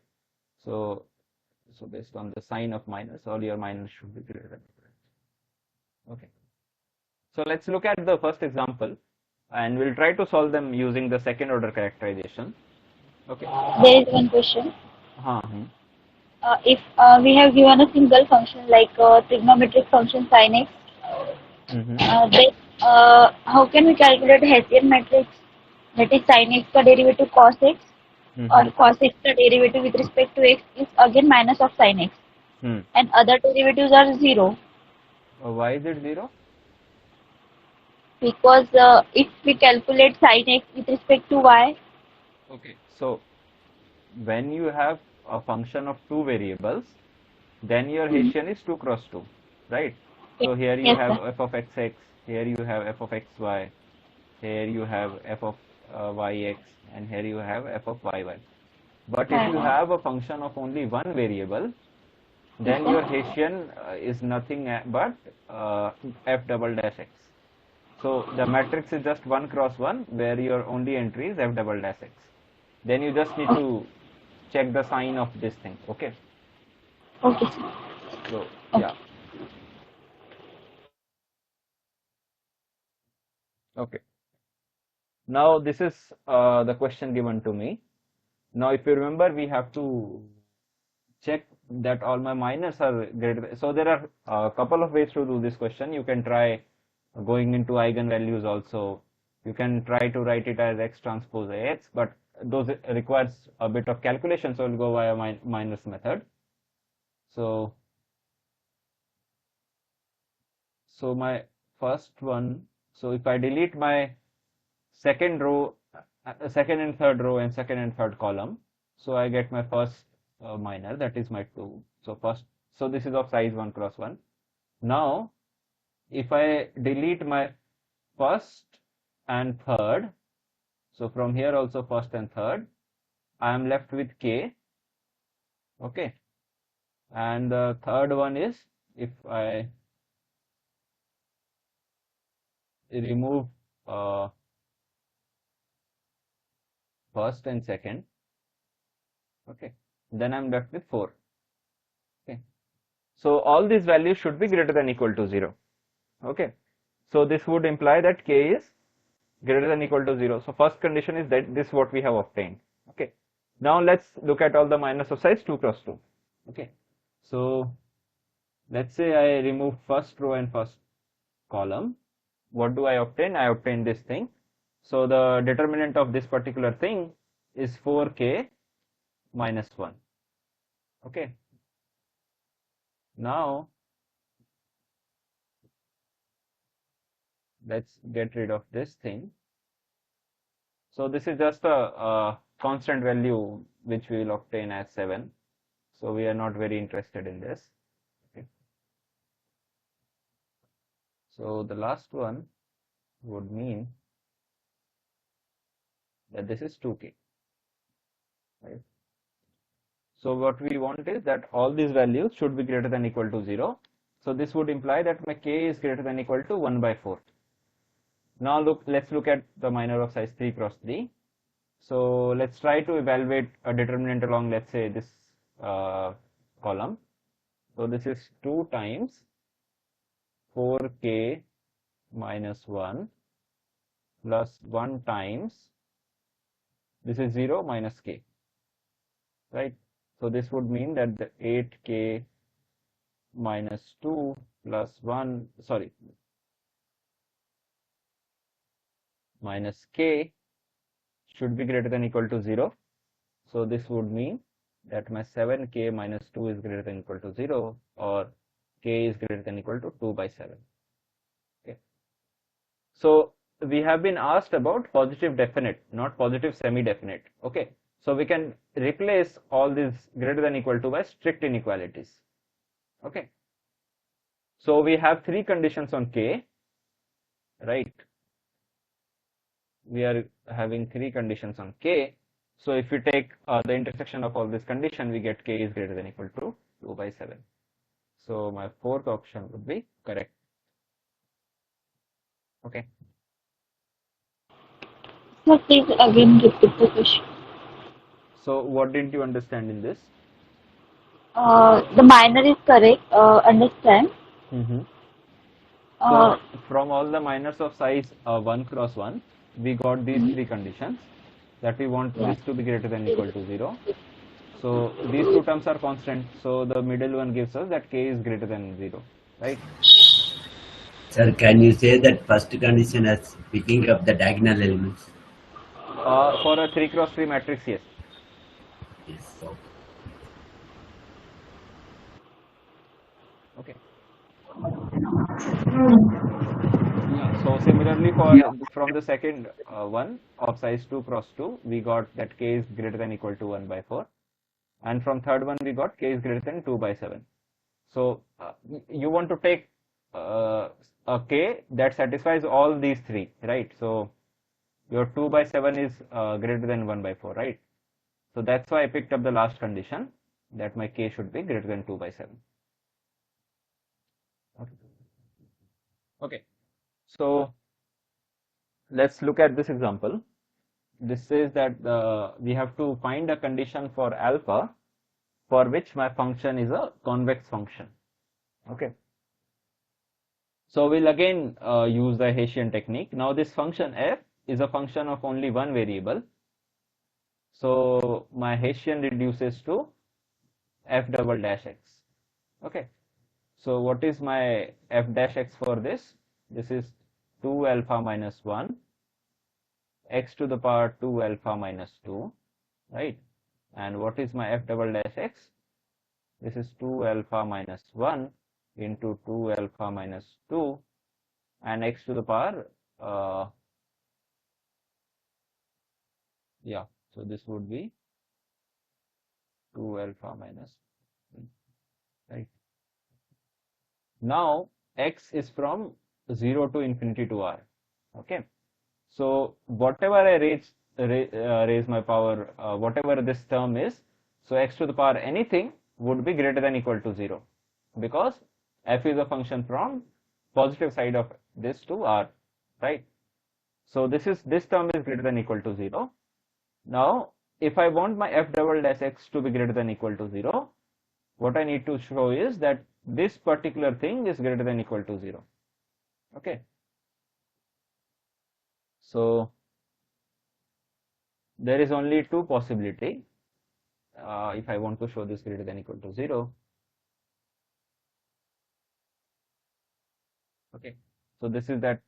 So based on the sign of minus, all your minors should be greater than equal. Okay. So let's look at the first example, and we'll try to solve them using the second order characterization. Okay. There is one question. If we have given a single function like trigonometric function sin x, then how can we calculate Hessian matrix, that is sin x का derivative cos x, or cos x का derivative with respect to x is again minus of sin x. and other derivatives are 0. Why is it 0? Because if we calculate sin x with respect to y, Okay. So when you have a function of two variables, then your Hessian is 2 cross 2, right? yes, So here you yes have sir. f of xx, here you have f of xy, here you have f of yx, and here you have f of yy. But if you Uh, have a function of only one variable, yes then sir. your Hessian is nothing but f double dash x. So the matrix is just 1 cross 1, where your only entry is f double dash x. Then you just need Okay, to check the sign of this thing. Okay. okay sir. So yeah. Okay. Okay. Now this is the question given to me. Now if you remember, we have to check that all my minors are greater. So there are a couple of ways to do this question. You can try going into eigenvalues also. You can try to write it as x transpose ax, but those requires a bit of calculation, so we'll go via minus method. So my first one, so if I delete my second row, second and third row, and second and third column, so I get my first minor, that is my 2. So first, so this is of size 1 cross 1. Now if I delete my first and third, so from here also first and third, I am left with k. Okay. And the third one is, if I remove first and second, okay, then I'm left with 4. Okay. So all these values should be greater than equal to 0. Okay. So this would imply that k is greater than equal to 0. So first condition is that this is what we have obtained. Okay. Now let's look at all the minors of size 2 cross 2. Okay. So let's say I remove first row and first column. What do I obtain? I obtain this thing. So the determinant of this particular thing is 4k minus 1. Okay. Now let's get rid of this thing. So this is just a constant value which we will obtain as 7. So we are not very interested in this. Okay. So the last one would mean that this is 2k, right? So what we want is that all these values should be greater than equal to 0. So this would imply that my k is greater than equal to 1 by 4. Now let's look at the minor of size 3 cross 3. So let's try to evaluate a determinant along, let's say, this column. So this is 2 times 4k minus 1 plus 1 times, this is 0 minus k, right? So this would mean that the 8k minus 2 plus 1, sorry, minus k should be greater than equal to 0. So this would mean that my 7k minus 2 is greater than equal to 0, or k is greater than equal to 2 by 7. Okay. So we have been asked about positive definite, not positive semi-definite. Okay. So we can replace all these greater than equal to by strict inequalities. Okay. So we have 3 conditions on k, right? We are having 3 conditions on k. So if you take the intersection of all this condition, we get k is greater than equal to 2 by 7. So my fourth option would be correct. Okay. So please again repeat the question. So what didn't you understand in this? The minor is correct. Understand. So from all the minors of size 1 cross 1, we got these 3 conditions, that we want Yeah. this to be greater than equal to 0. So these 2 terms are constant. So the middle one gives us that k is greater than 0, right? Sir, can you say that first condition as picking up the diagonal elements? For a 3 cross 3 matrix, yes. Yes. Okay. Yeah, so similarly from the second one of size 2 cross 2, we got that k is greater than equal to 1 by 4. And from third one, we got k is greater than 2 by 7. So you want to take a k that satisfies all these three, right? So your 2 by 7 is greater than 1 by 4, right? So that's why I picked up the last condition, that my k should be greater than 2 by 7. Okay. Okay. So let's look at this example. This says that we have to find a condition for alpha for which my function is a convex function. Okay. So we'll again use the Hessian technique. Now this function f is a function of only one variable. So my Hessian reduces to f double dash x. Okay. So what is my f dash x for this? This is 2 alpha minus 1 x to the power 2 alpha minus 2, right? And what is my f double dash x? This is 2 alpha minus 1 into 2 alpha minus 2 and x to the power yeah, so this would be 2 alpha minus 1, right? Now x is from 0 to infinity to r. Okay, so whatever I raise my power, whatever this term is, so x to the power anything would be greater than equal to 0, because f is a function from positive side of this to r, right? So this term is greater than equal to 0. Now if I want my f double dash x to be greater than equal to 0, what I need to show is that this particular thing is greater than equal to 0. Okay, so there is only two possibility if I want to show this greater than equal to 0. Okay, so this is that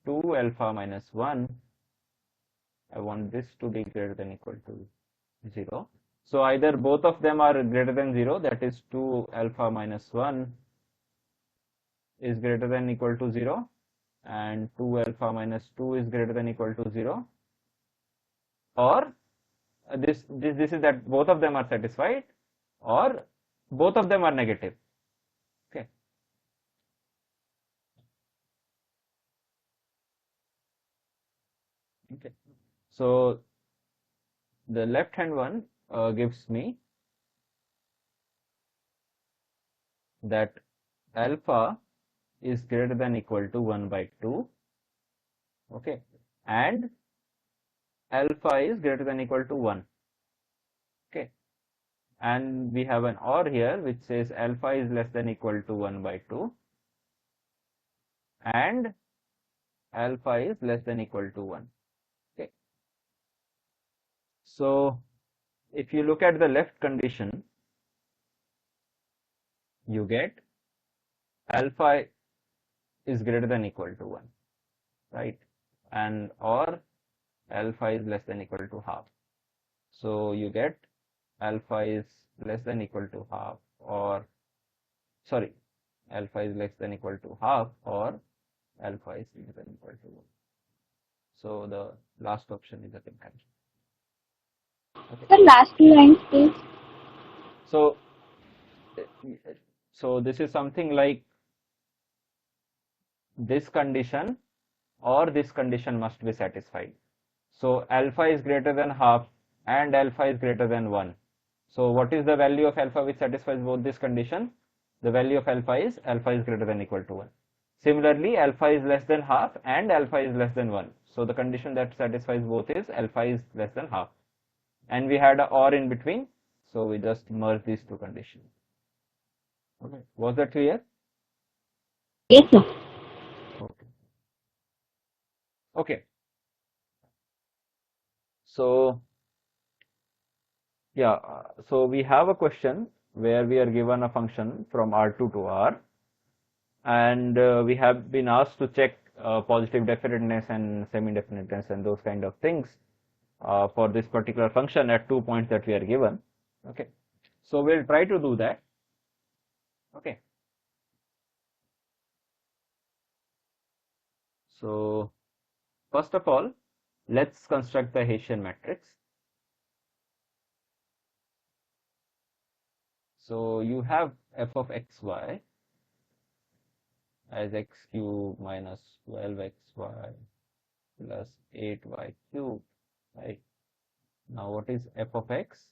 2 alpha minus 1, I want this to be greater than equal to 0. So either both of them are greater than 0, that is 2 alpha minus 1 is greater than equal to 0 and 2 alpha minus 2 is greater than equal to 0, or this is that both of them are satisfied, or both of them are negative. Okay, okay, so the left hand one gives me that alpha is greater than equal to 1 by 2, okay, and alpha is greater than equal to 1, okay, and we have an or here which says alpha is less than equal to 1 by 2 and alpha is less than equal to 1. Okay, so if you look at the left condition, you get alpha is greater than equal to 1, right, and or alpha is less than equal to half. So you get alpha is less than equal to half, or sorry, alpha is less than equal to half, or alpha is greater than equal to 1. So the last option is the correct. Okay. The last two lines, please. So this is something like this condition or this condition must be satisfied. So alpha is greater than half and alpha is greater than 1. So what is the value of alpha which satisfies both this condition? The value of alpha is greater than equal to 1. Similarly, alpha is less than half and alpha is less than 1. So the condition that satisfies both is alpha is less than half. And we had a or in between, so we just merge these two conditions. Okay, was that clear? Yes, sir. Okay. Okay. So yeah, so we have a question where we are given a function from R2 to R, and we have been asked to check positive definiteness and semi-definiteness and those kind of things for this particular function at 2 points that we are given. Okay, so we'll try to do that. Okay, So first of all, let's construct the Hessian matrix. So you have f of xy as x cube minus 12xy plus 8y cube, right? Now what is f of x?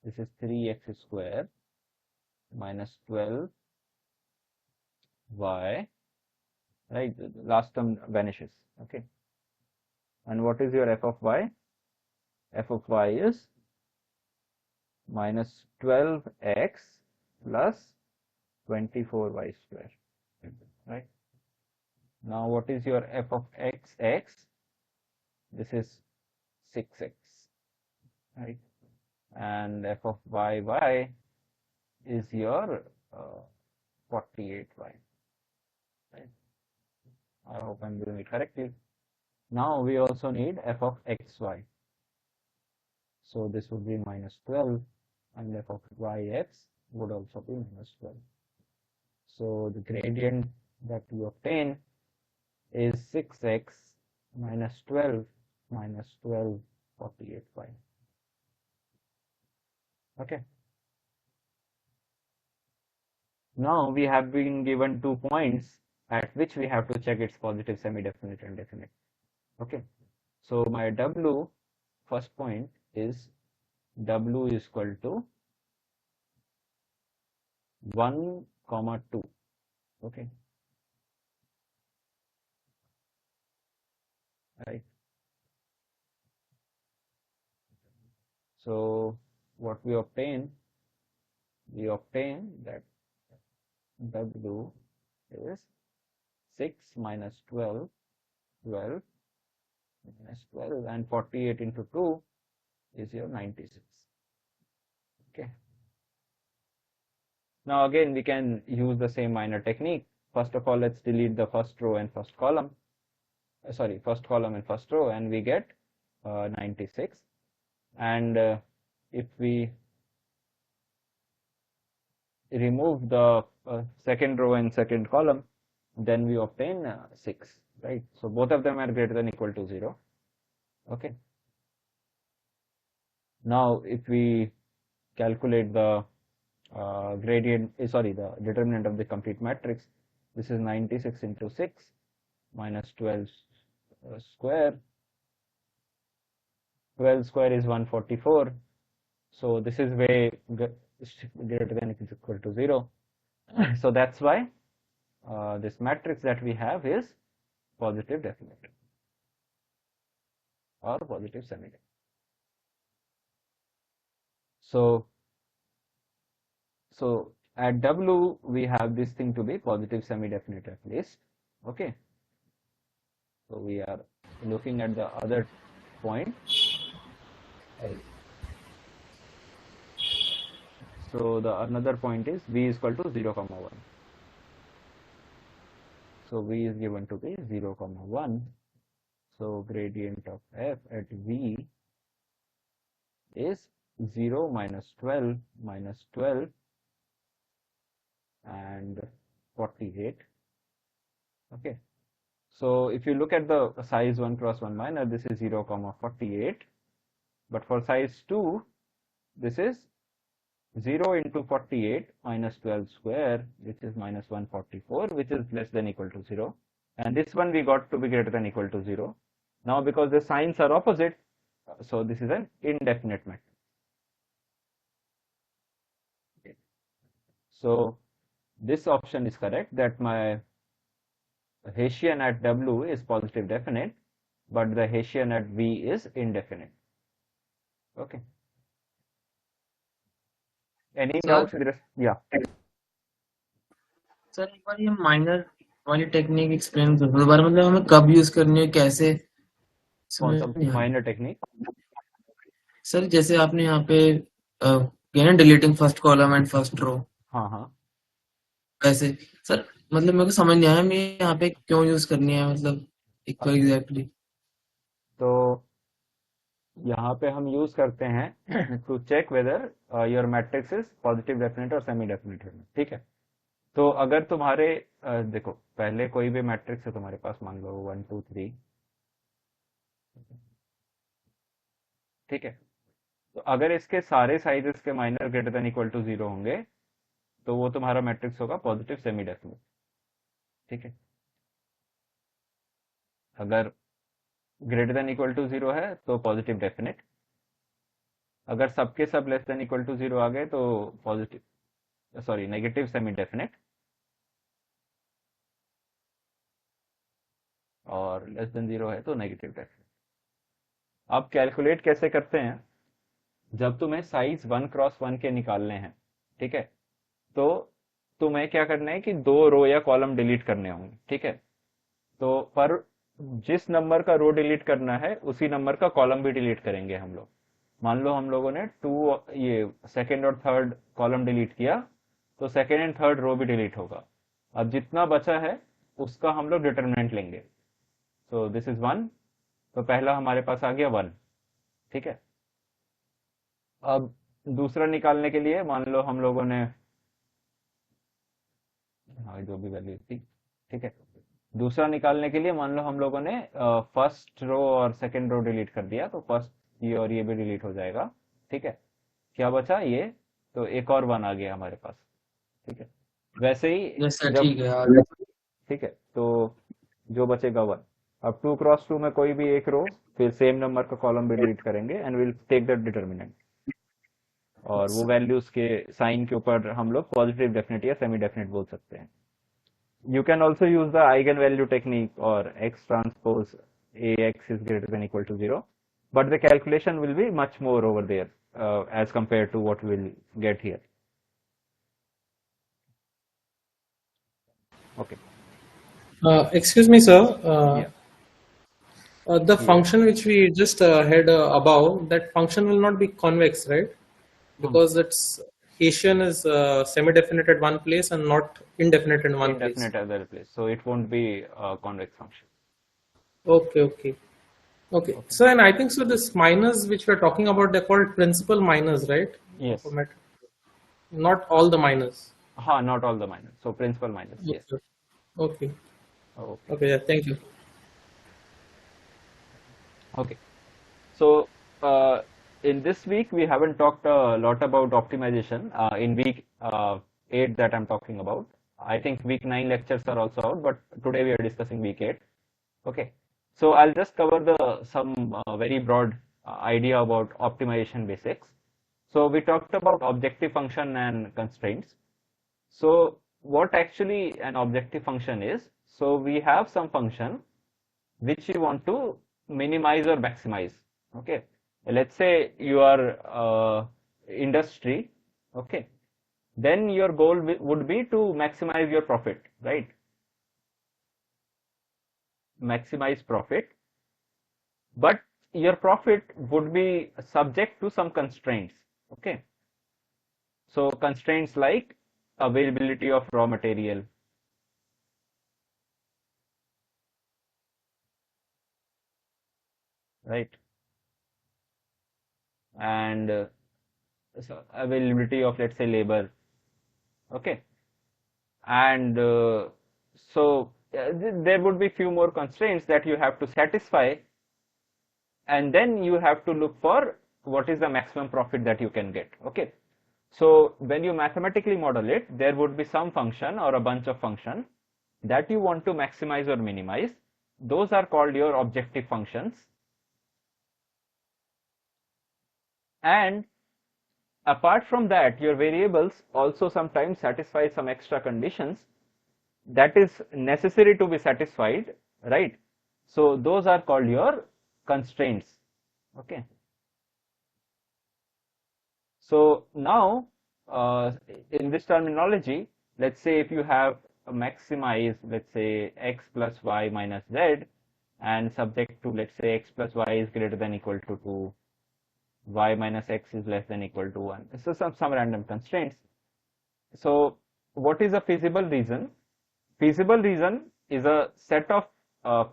This is 3x square minus 12y, right? The last term vanishes, okay? And what is your f of y? F of y is minus 12x plus 24y square, right? Now what is your f of x? This is 6x, right? And f of y is your 48y, right? I hope I'm doing it correctly. Now we also need f of xy. So this would be minus 12, and f of yx would also be minus 12. So the gradient that you obtain is 6x minus 12 minus 12 48y. Okay. Now we have been given 2 points at which we have to check its positive, semi-definite and definite. Okay. So my W first point is W is equal to 1, 2. Okay. Right. So what we obtain that W is 6 minus 12, 12 minus 12, and 48 into 2 is your 96. Okay. Now again we can use the same minor technique. First of all, let's delete the first row and first column. First column and first row, and we get 96. And if we remove the second row and second column, then we obtain 6, right? So both of them are greater than or equal to 0. Okay. Now if we calculate the the determinant of the complete matrix, this is 96 into 6 minus 12 square. 12 square is 144. So this is way greater than or equal to 0. So that's why this matrix that we have is positive definite or positive semi-definite. So at W we have this thing to be positive semi-definite at least. Okay. So we are looking at the other point. So the another point is V is equal to 0, 1. So V is given to be 0, 1. So gradient of f at V is 0 minus 12 and 48. Okay. So if you look at the size 1 cross 1 minor, this is 0, 48. But for size 2, this is 0 into 48 minus 12 square, which is minus 144, which is less than or equal to 0. And this one we got to be greater than or equal to 0. Now because the signs are opposite, so this is an indefinite matrix. Okay. So this option is correct, that my Hessian at W is positive definite, but the Hessian at V is indefinite. Okay. Any doubts with respect? Yeah. Sir एक बार ये minor वाली technique explain कर दो दोबारा, मतलब हमें कब use करनी है, कैसे? कौन सा माइनर टेक्निक? सर जैसे आपने यहाँ पे किया ना, deleting first column and first row. हाँ हाँ। वैसे सर मतलब मेरे को समझ नहीं आया मैं यहाँ पे क्यों यूज करनी है, मतलब एग्जैक्टली। तो यहाँ पे हम यूज करते हैं to check whether your matrix is positive definite और सेमी डेफिनेट। ठीक है। तो अगर तुम्हारे देखो पहले कोई भी मैट्रिक्स है तुम्हारे पास, मान लो 1 2 3, ठीक है। तो अगर इसके सारे साइजेस के minor greater than equal to 0 होंगे तो वो तुम्हारा मैट्रिक्स होगा पॉजिटिव सेमी डेफिनिट, ठीक है। अगर ग्रेटर देन इक्वल टू 0 है तो पॉजिटिव डेफिनिट, अगर सबके सब लेस देन इक्वल टू 0 आ गए तो positive, sorry, negative semi definite, और लेस देन 0 है तो नेगेटिव डेफिनिट। अब कैलकुलेट कैसे करते हैं, जब तुम्हें साइज 1x1 के निकालने हैं, ठीक है, तो तुम्हें क्या करना है कि 2 रो या कॉलम डिलीट करने होंगे, ठीक है। तो पर जिस नंबर का रो डिलीट करना है उसी नंबर का कॉलम भी डिलीट करेंगे हम लोग। मान लो हम लोगों ने ये सेकंड और थर्ड कॉलम डिलीट किया, तो सेकंड एंड थर्ड रो भी डिलीट होगा। अब जितना बचा है उसका हम लोग डिटरमिनेंट लेंगे। सो दिस इज 1, तो पहला हमारे पास आ गया 1, ठीक है। अब दूसरा निकालने के लिए मान लो हम लोगों ने, हाँ, जो भी वैल्यू थी, ठीक है, दूसरा निकालने के लिए मान लो हम लोगों ने फर्स्ट रो और सेकंड रो डिलीट कर दिया, तो फर्स्ट ये और ये भी डिलीट हो जाएगा, ठीक है। क्या बचा ये, तो एक और 1 आ गया हमारे पास, ठीक है। वैसे ही जैसा जब, ठीक है यार। ठीक है, तो जो बचेगा 1। अब 2x2 में कोई भी एक रो, फिर सेम नंबर का कॉलम भी डिलीट करेंगे and will take the determinant, और वो वैल्यूज के साइन के ऊपर हम लोग पॉजिटिव डेफिनेट या सेमी डेफिनेट बोल सकते हैं। You can also use the eigenvalue technique or x transpose ax is greater than equal to 0, but the calculation will be much more over there as compared to what we'll get here. Okay. Excuse me, sir. Yeah. The Yeah. function which we just had above, that function will not be convex, right? Because its Hessian is semi-definite at one place and not indefinite in one place. Indefinite other place, so it won't be a convex function. Okay. So, and I think so this minors which we're talking about, they're called principal minors, right? Yes. Not all the minors. Not all the minors. So principal minors. Yes. Okay. Okay. Yeah, thank you. Okay. So in this week we haven't talked a lot about optimization. In week 8 that I'm talking about, I think week 9 lectures are also out, but today we are discussing week 8. Okay. So I'll just cover some very broad idea about optimization basics. So we talked about objective function and constraints. So what actually an objective function is? So we have some function which you want to minimize or maximize. Okay. Let's say you are industry. Okay. Then your goal would be to maximize your profit, right? Maximize profit, but your profit would be subject to some constraints. Okay. So constraints like availability of raw material, right, and so availability of, let's say, labor. Okay. And so there would be few more constraints that you have to satisfy, and then you have to look for what is the maximum profit that you can get. Okay. So when you mathematically model it, there would be some function or a bunch of function that you want to maximize or minimize. Those are called your objective functions. And apart from that, your variables also sometimes satisfy some extra conditions that is necessary to be satisfied, right? So those are called your constraints. Okay. So now in this terminology, let's say if you have maximize, let's say x plus y minus z, and subject to, let's say, x plus y is greater than equal to 2, y minus x is less than equal to 1. So some random constraints. So what is a feasible reason? Feasible reason is a set of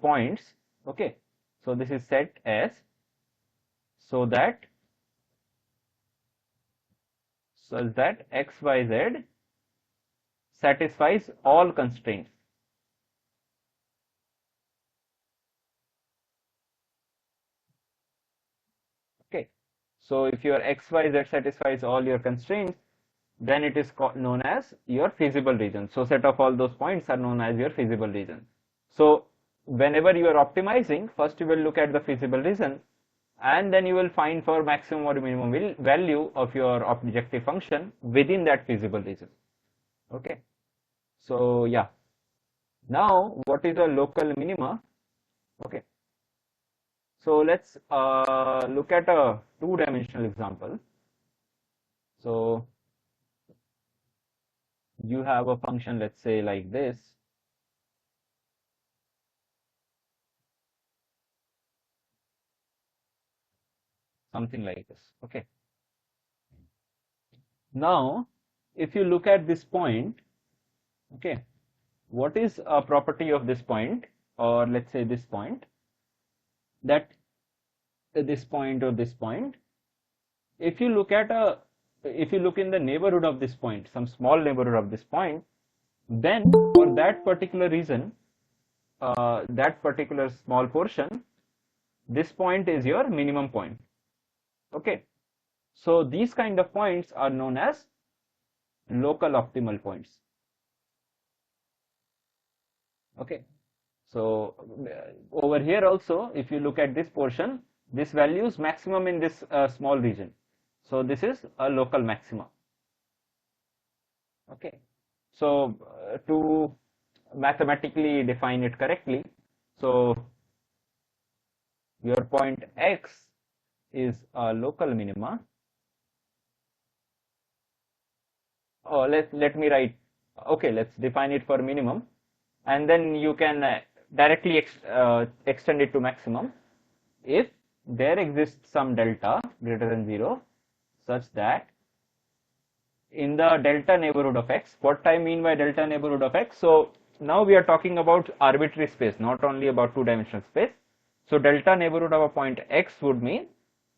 points. Okay. So this is set S, so that x, y, z satisfies all constraints. Okay, so if your XYZ satisfies all your constraints, then it is known as your feasible region. So set of all those points are known as your feasible region. So whenever you are optimizing, first you will look at the feasible region, and then you will find for maximum or minimum value of your objective function within that feasible region. Okay, so yeah, now what is a local minima? Okay, so let's look at a two-dimensional example. So you have a function, let's say like this. Something like this. Okay, now if you look at this point, okay, what is a property of this point, or let's say this point, that this point or this point, if you look in the neighborhood of this point, some small neighborhood of this point, then for that particular reason, that particular small portion, this point is your minimum point. Okay, so these kind of points are known as local optimal points. Okay, so over here also, if you look at this portion, this value is maximum in this small region. So this is a local maxima. Okay, so to mathematically define it correctly, so your point X is a local minima. Oh, let me write. Okay, let's define it for minimum, and then you can directly extend it to maximum if there exists some delta greater than 0 such that in the delta neighborhood of X. What I mean by delta neighborhood of X? So now we are talking about arbitrary space, not only about two-dimensional space. So delta neighborhood of a point X would mean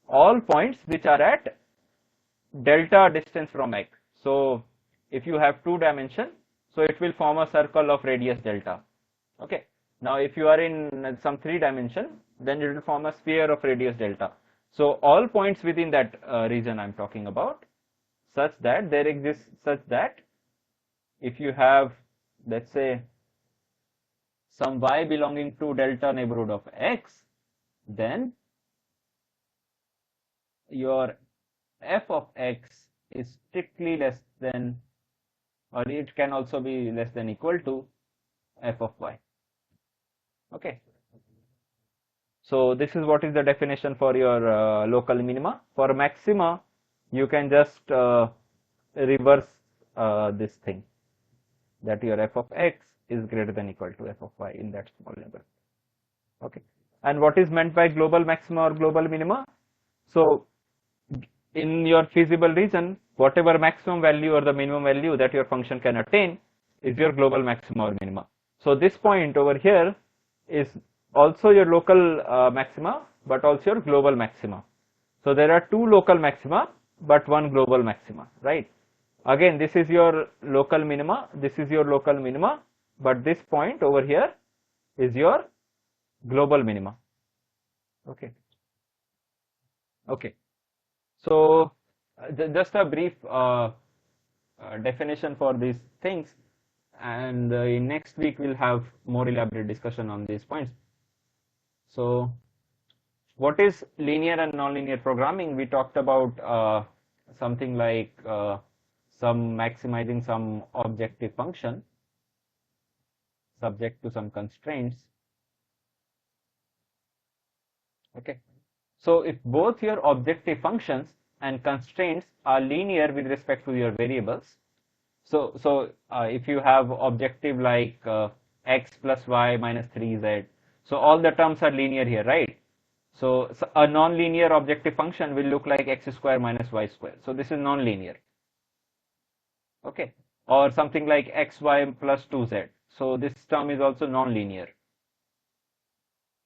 all points which are at delta distance from X. So if you have two dimension, so it will form a circle of radius delta. Okay, now if you are in some three dimension, then it will form a sphere of radius delta. So all points within that region I'm talking about, such that there exists, such that if you have, let's say, some y belonging to delta neighborhood of X, then your f of X is strictly less than, or it can also be less than equal to f of Y. Okay, so this is what is the definition for your local minima. For maxima, you can just reverse this thing, that your f of X is greater than equal to f of Y in that small neighborhood. Okay, and what is meant by global maxima or global minima? So in your feasible region, whatever maximum value or the minimum value that your function can attain is your global maxima or minima. So this point over here is also your local maxima, but also your global maxima. So there are two local maxima, but one global maxima, right? Again, this is your local minima, this is your local minima, but this point over here is your global minima. Okay. Okay. So just a brief definition for these things, and in next week we'll have more elaborate discussion on these points. So what is linear and nonlinear programming? We talked about something like some maximizing some objective function subject to some constraints. Okay, so if both your objective functions and constraints are linear with respect to your variables, so if you have objective like x plus y minus 3z, so all the terms are linear here, right? So a non-linear objective function will look like x square minus y square. So this is non-linear. Okay, or something like xy plus 2z. So this term is also non-linear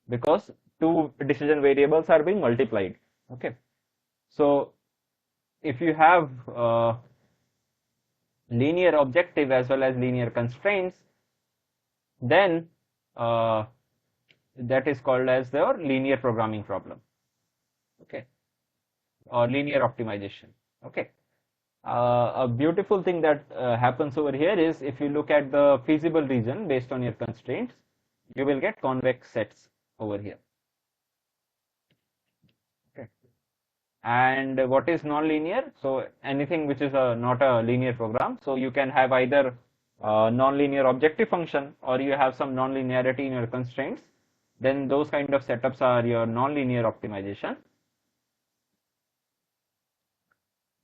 because two decision variables are being multiplied. Okay, so if you have linear objective as well as linear constraints, then that is called as the linear programming problem, okay, or linear optimization, okay. A beautiful thing that happens over here is if you look at the feasible region based on your constraints, you will get convex sets over here, okay. And what is non-linear? So anything which is not a linear program, so you can have either non-linear objective function or you have some non-linearity in your constraints, then those kind of setups are your non-linear optimization.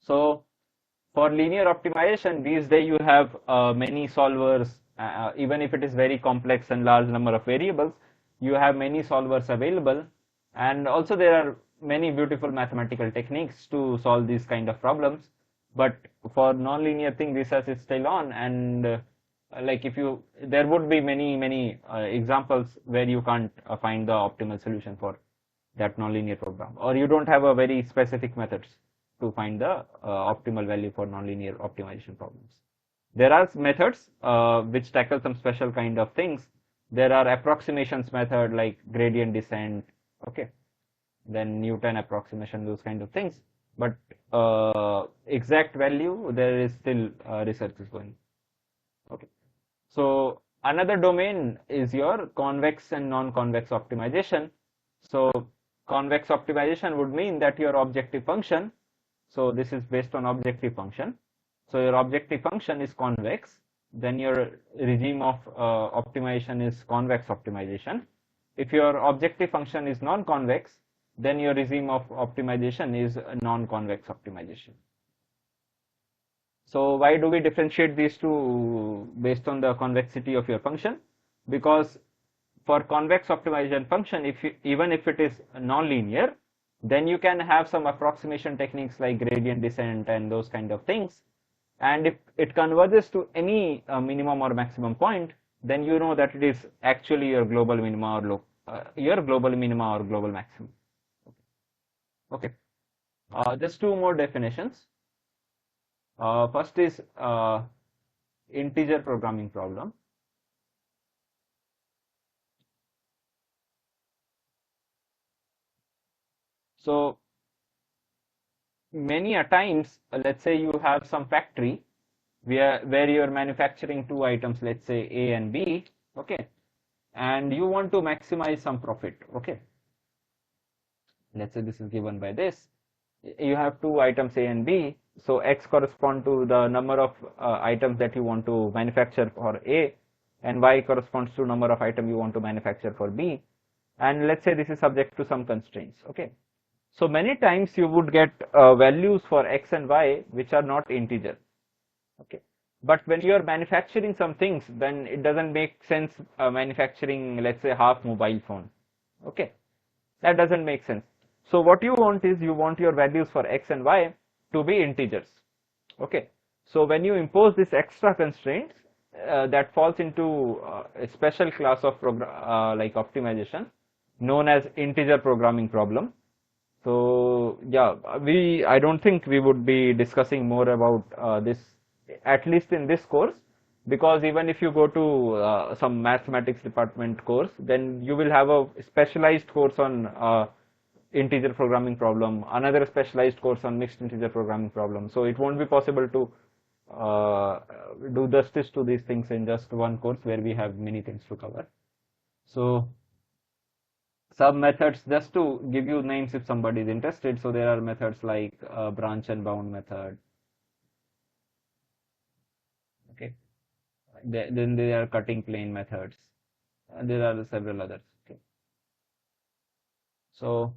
So for linear optimization, these days you have many solvers, even if it is very complex and large number of variables, you have many solvers available, and also there are many beautiful mathematical techniques to solve these kind of problems. But for nonlinear thing, research is still on, and like if you, there would be many examples where you can't find the optimal solution for that nonlinear program, or you don't have a very specific methods to find the optimal value for nonlinear optimization problems. There are methods which tackle some special kind of things. There are approximations method like gradient descent, okay, then Newton approximation, those kind of things. But exact value, there is still research is going. Okay, so another domain is your convex and non-convex optimization. So convex optimization would mean that your objective function, so this is based on objective function. So your objective function is convex, then your regime of optimization is convex optimization. If your objective function is non-convex, then your regime of optimization is a non-convex optimization. So why do we differentiate these two based on the convexity of your function? Because for convex optimization function, even if it is non-linear, then you can have some approximation techniques like gradient descent and those kind of things. And if it converges to any minimum or maximum point, then you know that it is actually your global minima or your global minima or global maximum. Okay. Just two more definitions. First is integer programming problem. So many a times, let's say you have some factory where you're manufacturing two items, let's say A and B, okay, and you want to maximize some profit, okay. Let's say this is given by this. You have two items A and B, so X correspond to the number of items that you want to manufacture for A, and Y corresponds to number of items you want to manufacture for B, and let's say this is subject to some constraints, okay. So many times you would get values for X and Y which are not integer, okay. But when you are manufacturing some things, then it doesn't make sense manufacturing, let's say, half mobile phone, okay. That doesn't make sense. So what you want is you want your values for X and Y to be integers, okay. So when you impose this extra constraints, that falls into a special class of like optimization known as integer programming problem. So yeah, I don't think we would be discussing more about this, at least in this course, because even if you go to some mathematics department course, then you will have a specialized course on integer programming problem, another specialized course on mixed integer programming problem. So it won't be possible to do justice to these things in just one course where we have many things to cover. So some methods, just to give you names if somebody is interested. So there are methods like branch and bound method. Okay. Then there are cutting plane methods. And there are several others. Okay. So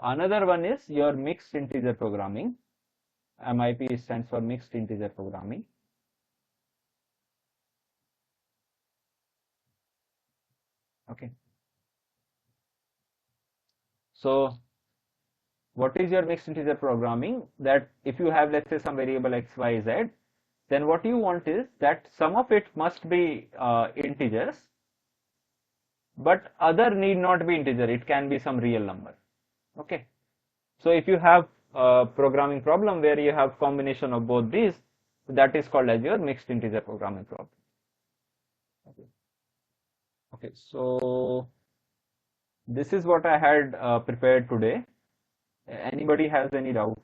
another one is your mixed integer programming. MIP stands for mixed integer programming. Okay. So what is your mixed integer programming? That if you have, let's say, some variable x, y, z, then what you want is that some of it must be integers, but other need not be integer. It can be some real number. Okay. So if you have a programming problem where you have combination of both these, that is called as your mixed integer programming problem. Okay, so this is what I had prepared today. Anybody has any doubt?